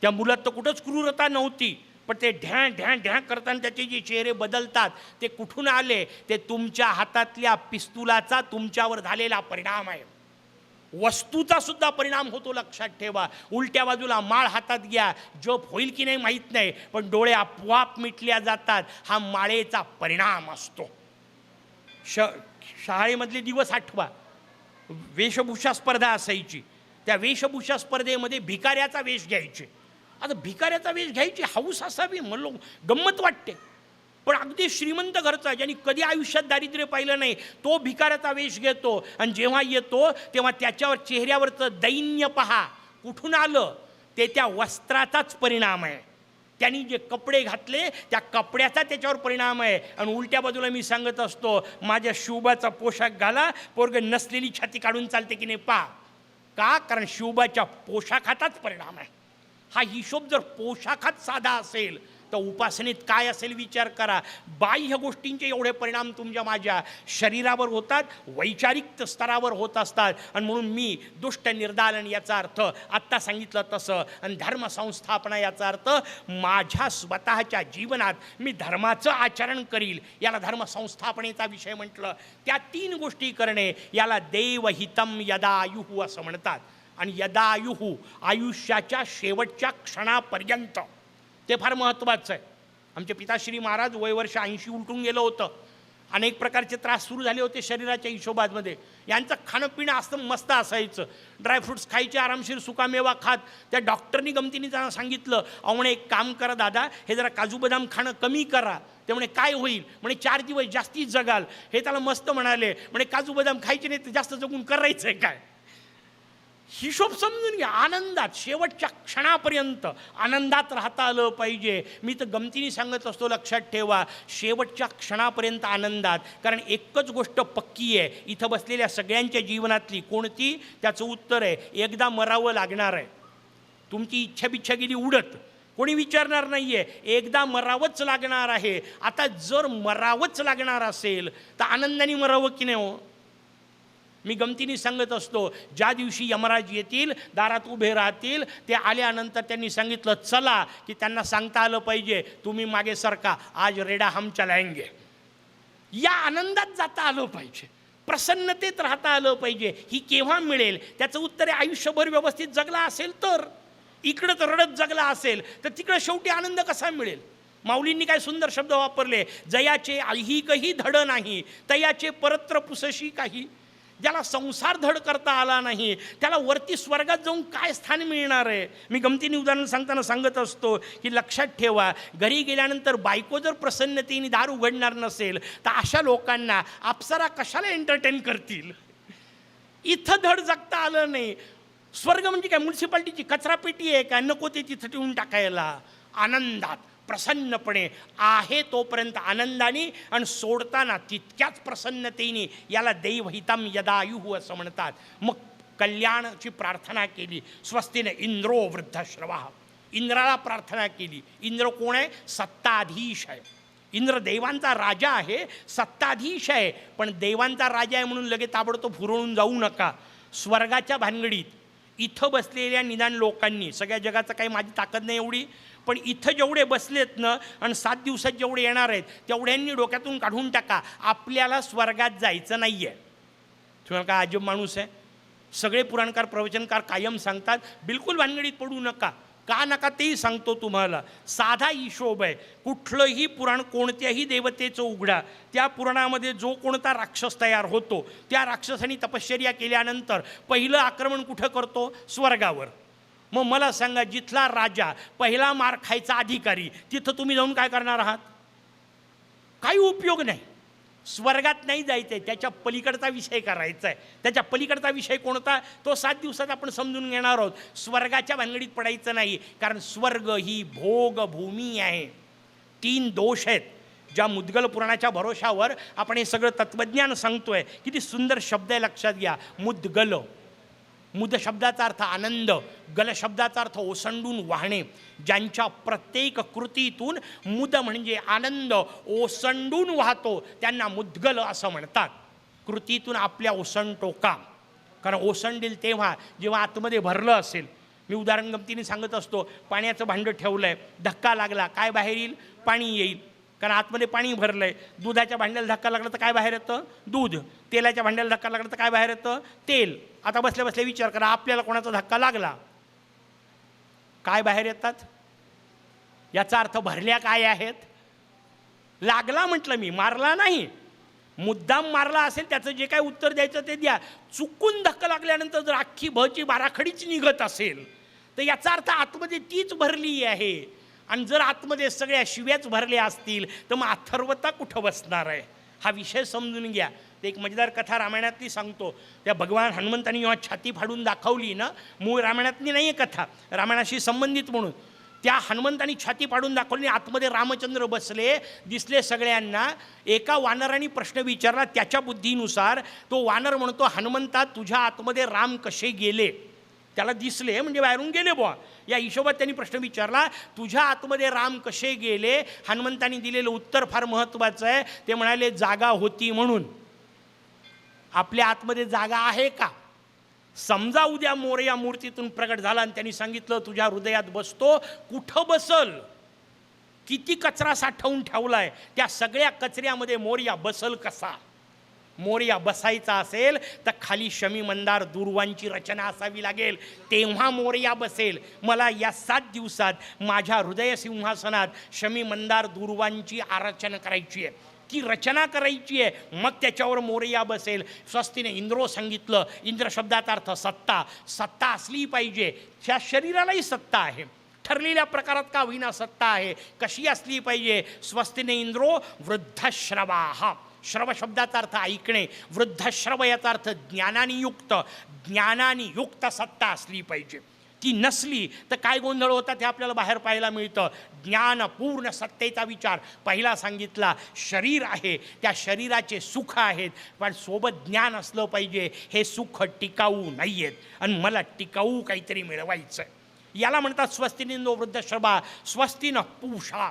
त्या मुलात तर कुठंच क्रूरता नव्हती, पण ते ढ्या ढ्या ढ्या करताना त्याचे जे चेहरे बदलतात ते कुठून आले? ते तुमच्या हातातल्या पिस्तुलाचा तुमच्यावर झालेला परिणाम आहे. वस्तूचा सुद्धा परिणाम होतो, लक्षात ठेवा. उलट्या बाजूला माळ हातात घ्या, जप होईल की नाही माहीत नाही, पण डोळे आपोआप मिटल्या जातात. हा माळेचा परिणाम असतो. शाळेमधले दिवस आठवा. वेशभूषा स्पर्धा असायची. त्या वेशभूषा स्पर्धेमध्ये भिकाऱ्याचा वेश घ्यायचे. आता भिकाऱ्याचा वेश घ्यायची हौस असावी, मला गंमत वाटते. पण अगदी श्रीमंत घरचा, ज्यांनी कधी आयुष्यात दारिद्र्य पाहिलं नाही, तो भिकाऱ्याचा वेश घेतो आणि जेव्हा येतो तेव्हा त्याच्यावर चेहऱ्यावरचं दैन्य पहा. कुठून आलं? ते त्या वस्त्राचाच परिणाम आहे. त्यांनी जे कपडे घातले त्या कपड्याचा त्याच्यावर परिणाम आहे. आणि उलट्या बाजूला मी सांगत असतो, माझ्या शिवबाचा पोशाख घाला, पोरग नसलेली छाती काढून चालते की नाही पहा. का? कारण शिवबाच्या पोशाखाचाच परिणाम आहे. हा हिशोब जर पोशाखात साधा असेल तर उपासनेत काय असेल विचार करा. बाह्य गोष्टींचे एवढे परिणाम तुमच्या माझ्या शरीरावर होतात, वैचारिक स्तरावर होत असतात. आणि म्हणून मी दुष्ट निर्दालन याचा अर्थ आत्ता सांगितलं तसं, आणि धर्मसंस्थापना याचा अर्थ माझ्या स्वतःच्या जीवनात मी धर्माचं आचरण करील, याला धर्मसंस्थापनेचा विषय म्हटलं. त्या 3 गोष्टी करणे याला देवहितम यदायुः असं म्हणतात. आणि यदायुः आयुष्याच्या शेवटच्या क्षणापर्यंत, ते फार महत्त्वाचं आहे. आमचे पिताश्री महाराज वय वर्ष 80 उलटून गेलं होतं. अनेक प्रकारचे त्रास सुरू झाले होते शरीराच्या हिशोबामध्ये. यांचं खाणं पिणं असतं मस्त असायचं. ड्रायफ्रुट्स खायचे, आरामशीर सुकामेवा खात. त्या डॉक्टरनी गमतीने त्यांना सांगितलं, अहो म्हणे एक काम करा दादा, हे जरा काजू बदाम खाणं कमी करा. ते म्हणे काय होईल? म्हणे 4 दिवस जास्तीत जगाल. हे त्याला मस्त म्हणाले, म्हणे काजू बदाम खायचे नाही तर जास्त जगून करायचं आहे काय? हिशोब समजून घ्या. आनंदात शेवटच्या क्षणापर्यंत आनंदात राहता आलं पाहिजे. मी तर गमतीने सांगत असतो, लक्षात ठेवा, शेवटच्या क्षणापर्यंत आनंदात. कारण एकच गोष्ट पक्की आहे इथं बसलेल्या सगळ्यांच्या जीवनातली. कोणती? त्याचं उत्तर आहे, एकदा मरावं लागणार आहे. तुमची इच्छा बिच्छा गेली उडत, कोणी विचारणार नाही आहे, एकदा मरावंच लागणार आहे. आता जर मरावंच लागणार असेल तर आनंदाने मरावं की नाही हो? मी गमतीने सांगत असतो, ज्या दिवशी यमराज येतील, दारात उभे राहतील, ते आल्यानंतर त्यांनी सांगितलं चला, की त्यांना सांगता आलं पाहिजे, तुम्ही मागे सरका, आज रेडा हम चलाएंगे. या आनंदात जाता आलं पाहिजे, प्रसन्नतेत राहता आलं पाहिजे. ही केव्हा मिळेल? त्याचं उत्तर आहे, आयुष्यभर व्यवस्थित जगला असेल तर. इकडं तर रडत जगला असेल तर तिकडं शेवटी आनंद कसा मिळेल? माऊलींनी काय सुंदर शब्द वापरले, जयाचे ऐहिकही धड नाही, तयाचे परत्र पुसशी काही. ज्याला संसार धड करता आला नाही त्याला वरती स्वर्गात जाऊन काय स्थान मिळणार आहे? मी गमतीने उदाहरण सांगताना सांगत असतो की लक्षात ठेवा, घरी गेल्यानंतर बायको जर प्रसन्नतेने दार उघडणार नसेल तर अशा लोकांना अप्सरा कशाला एंटरटेन करतील? इथं धड जगता आलं नाही. स्वर्ग म्हणजे काय, म्युन्सिपाल्टीची कचरापेटी आहे का? नको ते तिथं ठेवून टाकायला. आनंदात प्रसन्नपणे आहे तोपर्यंत आनंदाने, आणि सोडताना तितक्याच प्रसन्नतेने. याला दैवहितम यदायुः असं म्हणतात. मग कल्याणाची प्रार्थना केली. स्वस्तिने इंद्रो वृद्धश्रवा. इंद्राला प्रार्थना केली. इंद्र कोण आहे? सत्ताधीश आहे. इंद्र देवांचा राजा आहे, सत्ताधीश आहे. पण देवांचा राजा आहे म्हणून लगेच ताबडतोब हुरळून जाऊ नका. स्वर्गाच्या भानगडीत इथं बसलेल्या निदान लोकांनी, सगळ्या जगाचं काही माझी ताकद नाही एवढी, पण इथं जेवढे बसलेत ना, आणि 7 दिवसात जेवढे येणार आहेत तेवढ्यांनी डोक्यातून काढून टाका, आपल्याला स्वर्गात जायचं नाही आहे. तुम्हाला काय अजब माणूस आहे? सगळे पुराणकार प्रवचनकार कायम सांगतात, बिलकुल भानगडीत पडू नका. का नका तेही सांगतो तुम्हाला. साधा हिशोब आहे. कुठलंही पुराण कोणत्याही देवतेचं उघडा, त्या पुराणामध्ये जो कोणता राक्षस तयार होतो, त्या राक्षसाने तपश्चर्या केल्यानंतर पहिलं आक्रमण कुठं करतो? स्वर्गावर. मग मला सांगा, जिथला राजा, पहिला मार खायचा अधिकारी, तिथं तुम्ही जाऊन काय करणार आहात? काही उपयोग नाही. स्वर्गात नाही जायचं आहे, त्याच्या पलीकडचा विषय करायचा आहे. त्याच्या पलीकडचा विषय कोणता? तो 7 दिवसात आपण समजून घेणार आहोत. स्वर्गाच्या भानगडीत पडायचं नाही, कारण स्वर्ग ही भोगभूमी आहे. 3 दोष आहेत ज्या मुद्गल पुराणाच्या भरोशावर आपण हे सगळं तत्त्वज्ञान सांगतोय. किती सुंदर शब्द आहे, लक्षात घ्या. मुद्गल, मुद शब्दाचा अर्थ आनंद, गल शब्दाचा अर्थ ओसंडून वाहणे. ज्यांच्या प्रत्येक कृतीतून मुद म्हणजे आनंद ओसंडून वाहतो त्यांना मुद्गल असं म्हणतात. कृतीतून आपल्या ओसंडतो का? कारण ओसंडेल तेव्हा जेव्हा आतमध्ये भरलं असेल. मी उदाहरण गमतीने सांगत असतो, पाण्याचं भांडं ठेवलं आहे, धक्का लागला, काय बाहेर येईल? पाणी येईल, कारण आतमध्ये पाणी भरलं आहे. दुधाच्या भांड्याला धक्का लागला तर काय बाहेर येतं? दूध. तेलाच्या भांड्याला धक्का लागला तर काय बाहेर येतं? तेल. आता बसल्या बसल्या विचार करा, आपल्याला कोणाचा धक्का लागला, काय बाहेर येतात? याचा अर्थ भरल्या काय आहेत? लागला म्हटलं मी, मारला नाही. मुद्दाम मारला असेल त्याचं जे काय उत्तर द्यायचं ते द्या. चुकून धक्का लागल्यानंतर जर अख्खी भची बाराखडीच निघत असेल तर याचा अर्थ आतमध्ये तीच भरली आहे. आणि जर आतमध्ये सगळ्या शिव्याच भरल्या असतील तर मग अथर्वता कुठं बसणार आहे? हा विषय समजून घ्या. ते एक मजेदार कथा रामायणातली सांगतो. त्या भगवान हनुमंतांनी जेव्हा छाती फाडून दाखवली ना, मूळ रामायणातली नाही आहे कथा, रामायणाशी संबंधित म्हणून, त्या हनुमंतांनी छाती पाडून दाखवली. आतमध्ये रामचंद्र बसले, दिसले सगळ्यांना. एका वानराने प्रश्न विचारला त्याच्या बुद्धीनुसार. तो वानर म्हणतो, हनुमंता तुझ्या आतमध्ये राम कसे गेले? त्याला दिसले म्हणजे बाहेरून गेले बुवा. या हिशोबात त्यांनी प्रश्न विचारला, तुझ्या आतमध्ये राम कसे गेले? हनुमंतांनी दिलेलं उत्तर फार महत्त्वाचं आहे. ते म्हणाले, जागा होती म्हणून. आपल्या आतमध्ये जागा आहे का? समजा उद्या मोरया मूर्तीतून प्रगट झाला आणि त्यांनी सांगितलं तुझ्या हृदयात बसतो, कुठं बसल? किती कचरा साठवून ठेवलाय, त्या सगळ्या कचऱ्यामध्ये मोरया बसल कसा? मोरया बसायचा असेल तर खाली शमी मंदार दुर्वांची रचना असावी लागेल, तेव्हा मोरया बसेल. मला या 7 दिवसात माझ्या हृदय सिंहासनात शमी मंदार दुर्वांची आरचना करायची आहे. ती रचना करायची आहे, मग त्याच्यावर मोरया बसेल. स्वस्तीने इंद्रो सांगितलं. इंद्र शब्दाचा अर्थ सत्ता. सत्ता असली पाहिजे. त्या शरीरालाही सत्ता आहे, ठरलेल्या प्रकारात का होईना सत्ता आहे. कशी असली पाहिजे? स्वस्तीने इंद्रो वृद्धश्रवाः. श्रव शब्दाचा अर्थ ऐकणे, वृद्धश्रव याचा अर्थ ज्ञानाने युक्त. ज्ञानाने युक्त सत्ता असली पाहिजे. ती नसली तर काय गोंधळ होतात हे आपल्याला बाहेर पाहायला मिळतं. ज्ञान पूर्ण सत्तेचा विचार पहिला सांगितला. शरीर आहे, त्या शरीराचे सुख आहेत, पण सोबत ज्ञान असलं पाहिजे. हे सुख टिकाऊ नाही आहेत आणि मला टिकाऊ काहीतरी मिळवायचं आहे. याला म्हणतात स्वस्तिनिंदो वृद्धश्रवा. स्वस्तिन पूषा.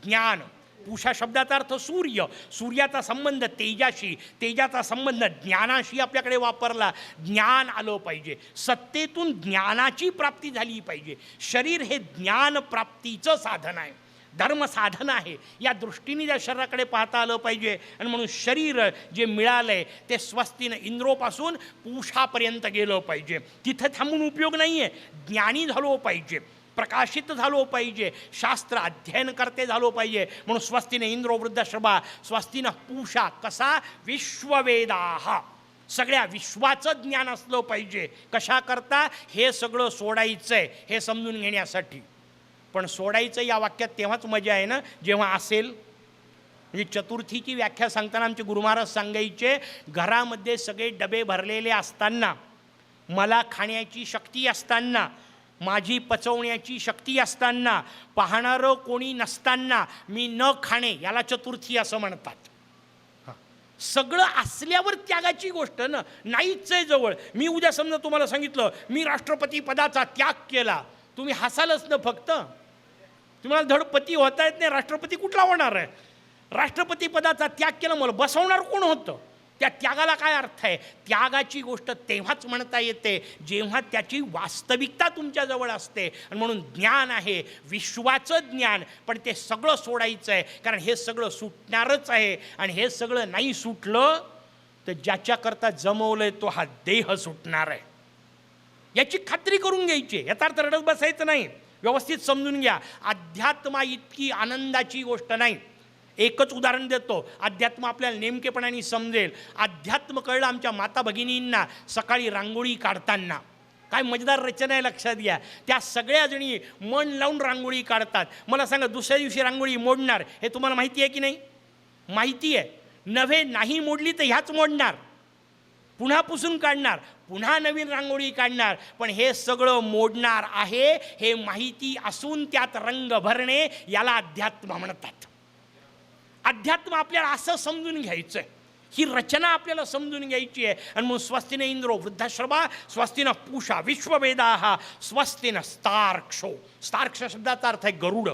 ज्ञान. पूषा शब्दाचा अर्थ सूर्य. सूर्याचा संबंध तेजाशी, तेजाचा संबंध ज्ञानाशी आपल्याकडे वापरला. ज्ञान आलं पाहिजे, सत्तेतून ज्ञानाची प्राप्ती झाली पाहिजे. शरीर हे ज्ञान प्राप्तीचं साधन आहे, धर्म साधन आहे. या दृष्टीने त्या शरीराकडे पाहता आलं पाहिजे. आणि म्हणून शरीर जे मिळालंय ते स्वस्तीनं इंद्रोपासून पूषापर्यंत गेलं पाहिजे. तिथं थांबून उपयोग नाही आहे. ज्ञानी झालो पाहिजे, प्रकाशित झालो पाहिजे, शास्त्र अध्ययन करते झालो पाहिजे. म्हणून स्वस्तीने इंद्रो वृद्धश्रवा. स्वस्तीनं पूषा. कसा? विश्ववेदाः. सगळ्या विश्वाचं ज्ञान असलं पाहिजे. कशा करता? हे सगळं सोडायचं आहे हे समजून घेण्यासाठी. पण सोडायचं या वाक्यात तेव्हाच मजा आहे ना जेव्हा असेल. म्हणजे चतुर्थीची व्याख्या सांगताना आमचे गुरु महाराज सांगायचे, घरामध्ये सगळे डबे भरलेले असताना, मला खाण्याची शक्ती असताना, माझी पचवण्याची शक्ती असताना, पाहणारं कोणी नसताना मी न खाणे याला चतुर्थी असं म्हणतात. सगळं असल्यावर त्यागाची गोष्ट ना. नाहीच आहे जवळ. मी उद्या समजा तुम्हाला सांगितलं मी राष्ट्रपती पदाचा त्याग केला, तुम्ही हसालच ना फक्त. तुम्हाला धडपती होता येत नाही, राष्ट्रपती कुठला होणार आहे? राष्ट्रपती पदाचा त्याग केला, मला बसवणार कोण होतं? त्या त्यागाला काय अर्थ आहे? त्यागाची गोष्ट तेव्हाच म्हणता येते जेव्हा त्याची वास्तविकता तुमच्याजवळ असते. आणि म्हणून ज्ञान आहे, विश्वाचं ज्ञान, पण ते सगळं सोडायचं आहे. कारण हे सगळं सुटणारच आहे. आणि हे सगळं नाही सुटलं तर ज्याच्याकरता जमवलंय तो हा देह सुटणार आहे. याची खात्री करून घ्यायची. याचा अर्थ रडत बसायचं नाही. व्यवस्थित समजून घ्या. अध्यात्मा इतकी आनंदाची गोष्ट नाही. एकच उदाहरण देतो, अध्यात्म आपल्याला नेमकेपणाने समजेल. अध्यात्म कळलं आमच्या माता भगिनींना सकाळी रांगोळी काढताना. काय मजेदार रचना आहे लक्षात घ्या. त्या सगळ्या जणी मन लावून रांगोळी काढतात. मला सांगा दुसऱ्या दिवशी रांगोळी मोडणार हे तुम्हाला माहिती आहे की नाही? माहिती आहे. नव्हे नाही मोडली तर ह्याच मोडणार, पुन्हा पुसून काढणार, पुन्हा नवीन रांगोळी काढणार. पण हे सगळं मोडणार आहे हे माहिती असून त्यात रंग भरणे याला अध्यात्म म्हणतात. अध्यात्म आपल्याला असं समजून घ्यायचं आहे. ही रचना आपल्याला समजून घ्यायची आहे. आणि मग स्वस्तीने इंद्रो वृद्धश्रवा. स्वस्तीनं पूषा विश्ववेदाः. स्वस्तीनं स्तार्क्षो. स्तार्क्ष शब्दाचा अर्थ आहे गरुड.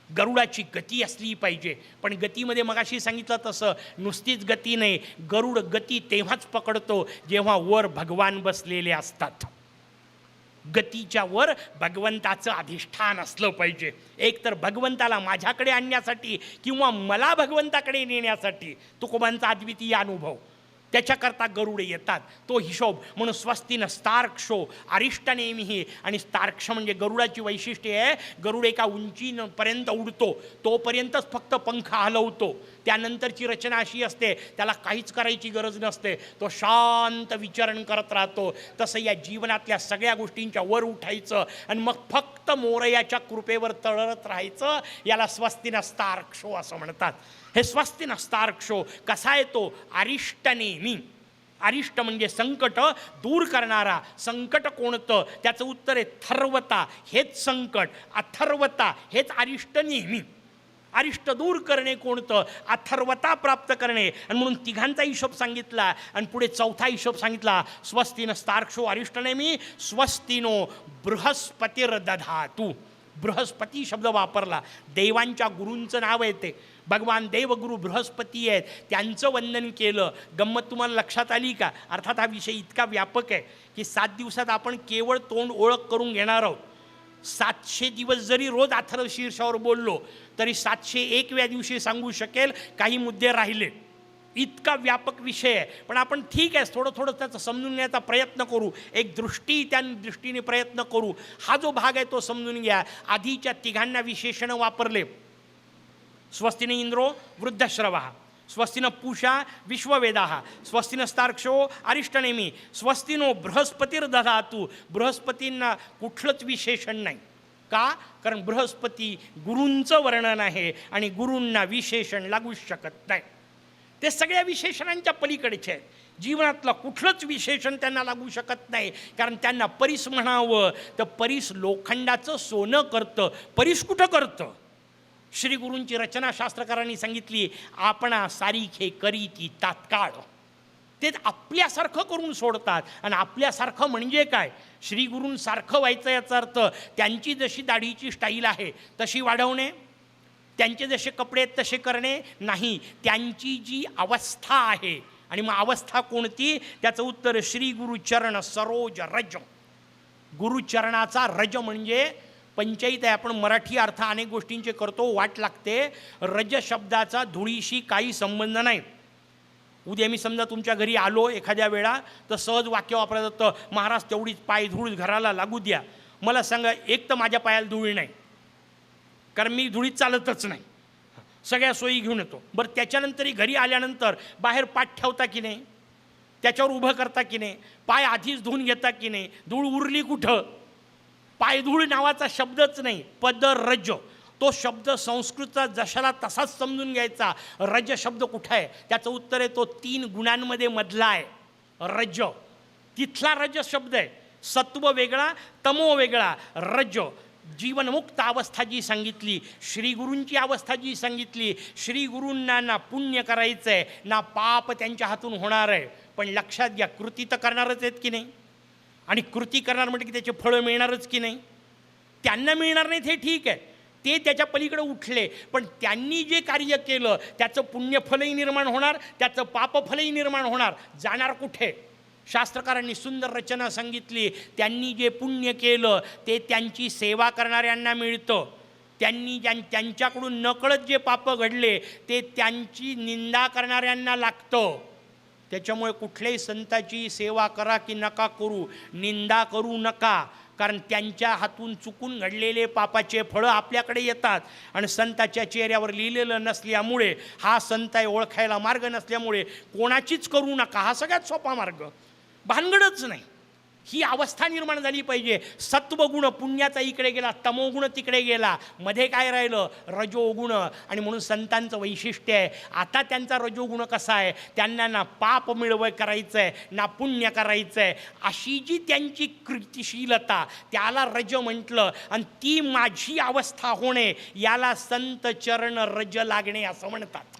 गरुडाची गती असली पाहिजे. पण गतीमध्ये मगाशी सांगितलं तसं नुसतीच गती नाही. गरुड गती तेव्हाच पकडतो जेव्हा वर भगवान बसलेले असतात. गतीच्या वर भगवंताचं अधिष्ठान असलं पाहिजे. एक तर भगवंताला माझ्याकडे आणण्यासाठी किंवा मला भगवंताकडे नेण्यासाठी. तुकोबांचा अद्वितीय अनुभव. त्याच्याकरता गरुड येतात. तो हिशोब. म्हणून स्वस्तीनं स्तार्क्षो. अरिष्टनेमीही. आणि स्तार्क्ष म्हणजे गरुडाची वैशिष्ट्ये आहे. गरुड एका उंचीपर्यंत उडतो, तोपर्यंतच फक्त पंख हलवतो. त्यानंतरची रचना अशी असते त्याला काहीच करायची गरज नसते, तो शांत विचरण करत राहतो. तसं या जीवनातल्या सगळ्या गोष्टींच्या वर उठायचं आणि मग फक्त मोरयाच्या कृपेवर तळत राहायचं. याला स्वस्तीनं स्तार्क्षो असं म्हणतात. हे स्वस्तीनं स्तार्क्षो कसा येतो? अरिष्टनेमी. अरिष्ट म्हणजे संकट दूर करणारा. संकट कोणतं? त्याचं उत्तर आहे थर्वता. हेच संकट. अथर्वता हेच अरिष्ट नेहमी. अरिष्ट दूर करणे कोणतं? अथर्वता प्राप्त करणे. आणि म्हणून तिघांचा हिशोब सांगितला आणि पुढे चौथा हिशोब सांगितला. स्वस्तीनं स्तार्क्षो अरिष्टनेमी. स्वस्तिनो बृहस्पतिर्दधातु. बृहस्पती शब्द वापरला. देवांच्या गुरूंचं नाव आहे ते. भगवान देवगुरू बृहस्पती आहेत, त्यांचं वंदन केलं. गंमत तुम्हाला लक्षात आली का? अर्थात हा विषय इतका व्यापक आहे की 7 दिवसात आपण केवळ तोंड ओळख करून घेणार आहोत. 700 दिवस जरी रोज अथर्व शीर्षावर बोललो तरी 701व्या दिवशी सांगू शकेल. काही मुद्दे राहिले. इतका व्यापक विषय आहे. पण आपण ठीक आहे थोडं थोडं त्याचं समजून घेण्याचा प्रयत्न करू. एक दृष्टी त्या दृष्टीने प्रयत्न करू. हा जो भाग आहे तो समजून घ्या. आधीच्या तिघांना विशेषणं वापरले. स्वस्तिने इंद्रो वृद्धश्रवा. स्वस्ति न पूषा विश्ववेदाः स्वस्ति नस्तार्क्ष्यो अरिष्टनेमी स्वस्ति नो बृहस्पतिर्दधातु. बृहस्पतींना कुठलंच विशेषण नाही. का? कारण बृहस्पती गुरूंचं वर्णन आहे आणि गुरूंना विशेषण लागूच शकत नाही. ते सगळ्या विशेषणांच्या पलीकडचे आहेत. जीवनातलं कुठलंच विशेषण त्यांना लागू शकत नाही. कारण त्यांना परीस म्हणावं तर परीस लोखंडाचं सोनं करतं. परीस कुठं करतं? श्री गुरूंची रचना शास्त्रकारांनी सांगितली, आपणा सारीखे करी ती तात्काळ. ते आपल्यासारखं करून सोडतात. आणि आपल्यासारखं म्हणजे काय? श्री गुरूंसारखं व्हायचं याचा अर्थ त्यांची जशी दाढीची स्टाईल आहे तशी वाढवणे, त्यांचे जसे कपडे आहेत तसे करणे नाही. त्यांची जी अवस्था आहे, आणि मग अवस्था कोणती? त्याचं उत्तर श्री गुरुचरण सरोज रज. गुरुचरणाचा रज म्हणजे पंचायत आहे. आपण मराठी अर्थ अनेक गोष्टींचे करतो, वाट लागते. रज शब्दाचा धुळीशी काही संबंध नाही. उद्या मी समजा तुमच्या घरी आलो एखाद्या वेळा तर सहज वाक्य वापरलं जातं, महाराज तेवढीच पाय धूळ घराला लागू द्या. मला सांगा, एक तर माझ्या पायाला धूळ नाही, कारण मी धुळीत चालतच नाही, सगळ्या सोयी घेऊन येतो. बरं, त्याच्यानंतरही घरी आल्यानंतर बाहेर पाठ ठेवता की नाही, त्याच्यावर उभं करता की नाही, पाय आधीच धुवून घेता की नाही, धूळ उरली कुठं? पायधूळ नावाचा शब्दच नाही. पद रज, तो शब्द संस्कृतचा जशाला तसाच समजून घ्यायचा. रज शब्द कुठं आहे? त्याचं उत्तर आहे तो 3 गुणांमध्ये मधला आहे. रज तिथला रज शब्द आहे. सत्व वेगळा, तमो वेगळा. रज जीवनमुक्त अवस्था जी सांगितली, श्री गुरूंची अवस्था जी सांगितली. श्री गुरूंना ना पुण्य करायचं आहे ना पाप त्यांच्या हातून होणार आहे. पण लक्षात घ्या, कृती तर करणारच आहेत की नाही, आणि कृती करणार म्हणजे की त्याचे फळं मिळणारच की नाही. त्यांना मिळणार नाहीत हे ठीक आहे, ते त्याच्या पलीकडे उठले, पण त्यांनी जे कार्य केलं त्याचं पुण्यफलही निर्माण होणार, त्याचं पापफलही निर्माण होणार. जाणार कुठे? शास्त्रकारांनी सुंदर रचना सांगितली. त्यांनी जे पुण्य केलं ते त्यांची सेवा करणाऱ्यांना मिळतं. त्यांनी त्यांच्याकडून नकळत जे पाप घडले ते त्यांची निंदा करणाऱ्यांना लागतं. त्याच्यामुळे कुठल्याही संताची सेवा करा की नका करू, निंदा करू नका. कारण त्यांच्या हातून चुकून घडलेले पापाचे फळं आपल्याकडे येतात. आणि संताच्या चेहऱ्यावर लिहिलेलं नसल्यामुळे, हा संत आहे ओळखायला मार्ग नसल्यामुळे कोणाचीच करू नका, हा सगळ्यात सोपा मार्ग. भानगडच नाही. ही अवस्था निर्माण झाली पाहिजे. सत्वगुण पुण्याचा इकडे गेला, तमोगुण तिकडे गेला, मध्ये काय राहिलं? रजोगुण. आणि म्हणून संतांचं वैशिष्ट्य आहे, आता त्यांचा रजोगुण कसा आहे? त्यांना ना पाप करायचं आहे ना पुण्य करायचं आहे. अशी जी त्यांची कृतिशीलता, त्याला रज म्हटलं. आणि ती माझी अवस्था होणे याला संत चरण रज लागणे असं म्हणतात.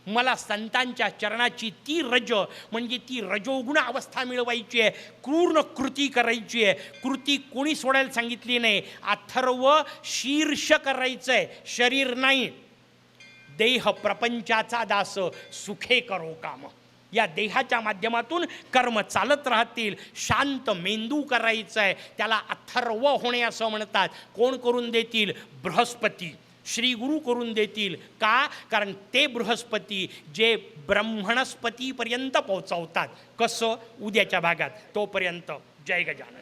मला संतांच्या चरणाची ती रज म्हणजे ती रजोगुण अवस्था मिळवायची आहे. पूर्ण कृती करायची आहे. कृती कोणी सोडायला सांगितली नाही. अथर्व शीर्ष करायचं आहे, शरीर नाही. देह प्रपंचाचा दास सुखे करो काम. या देहाच्या माध्यमातून कर्म चालत राहतील. शांत मेंदू करायचं आहे, त्याला अथर्व होणे असं म्हणतात. कोण करून देतील? बृहस्पती. श्री गुरु करून देतील. का? कारण ते बृहस्पती जे ब्रह्मणस्पतीपर्यंत पोहोचवतात. कसं? उद्याच्या भागात. तोपर्यंत जय गजानन.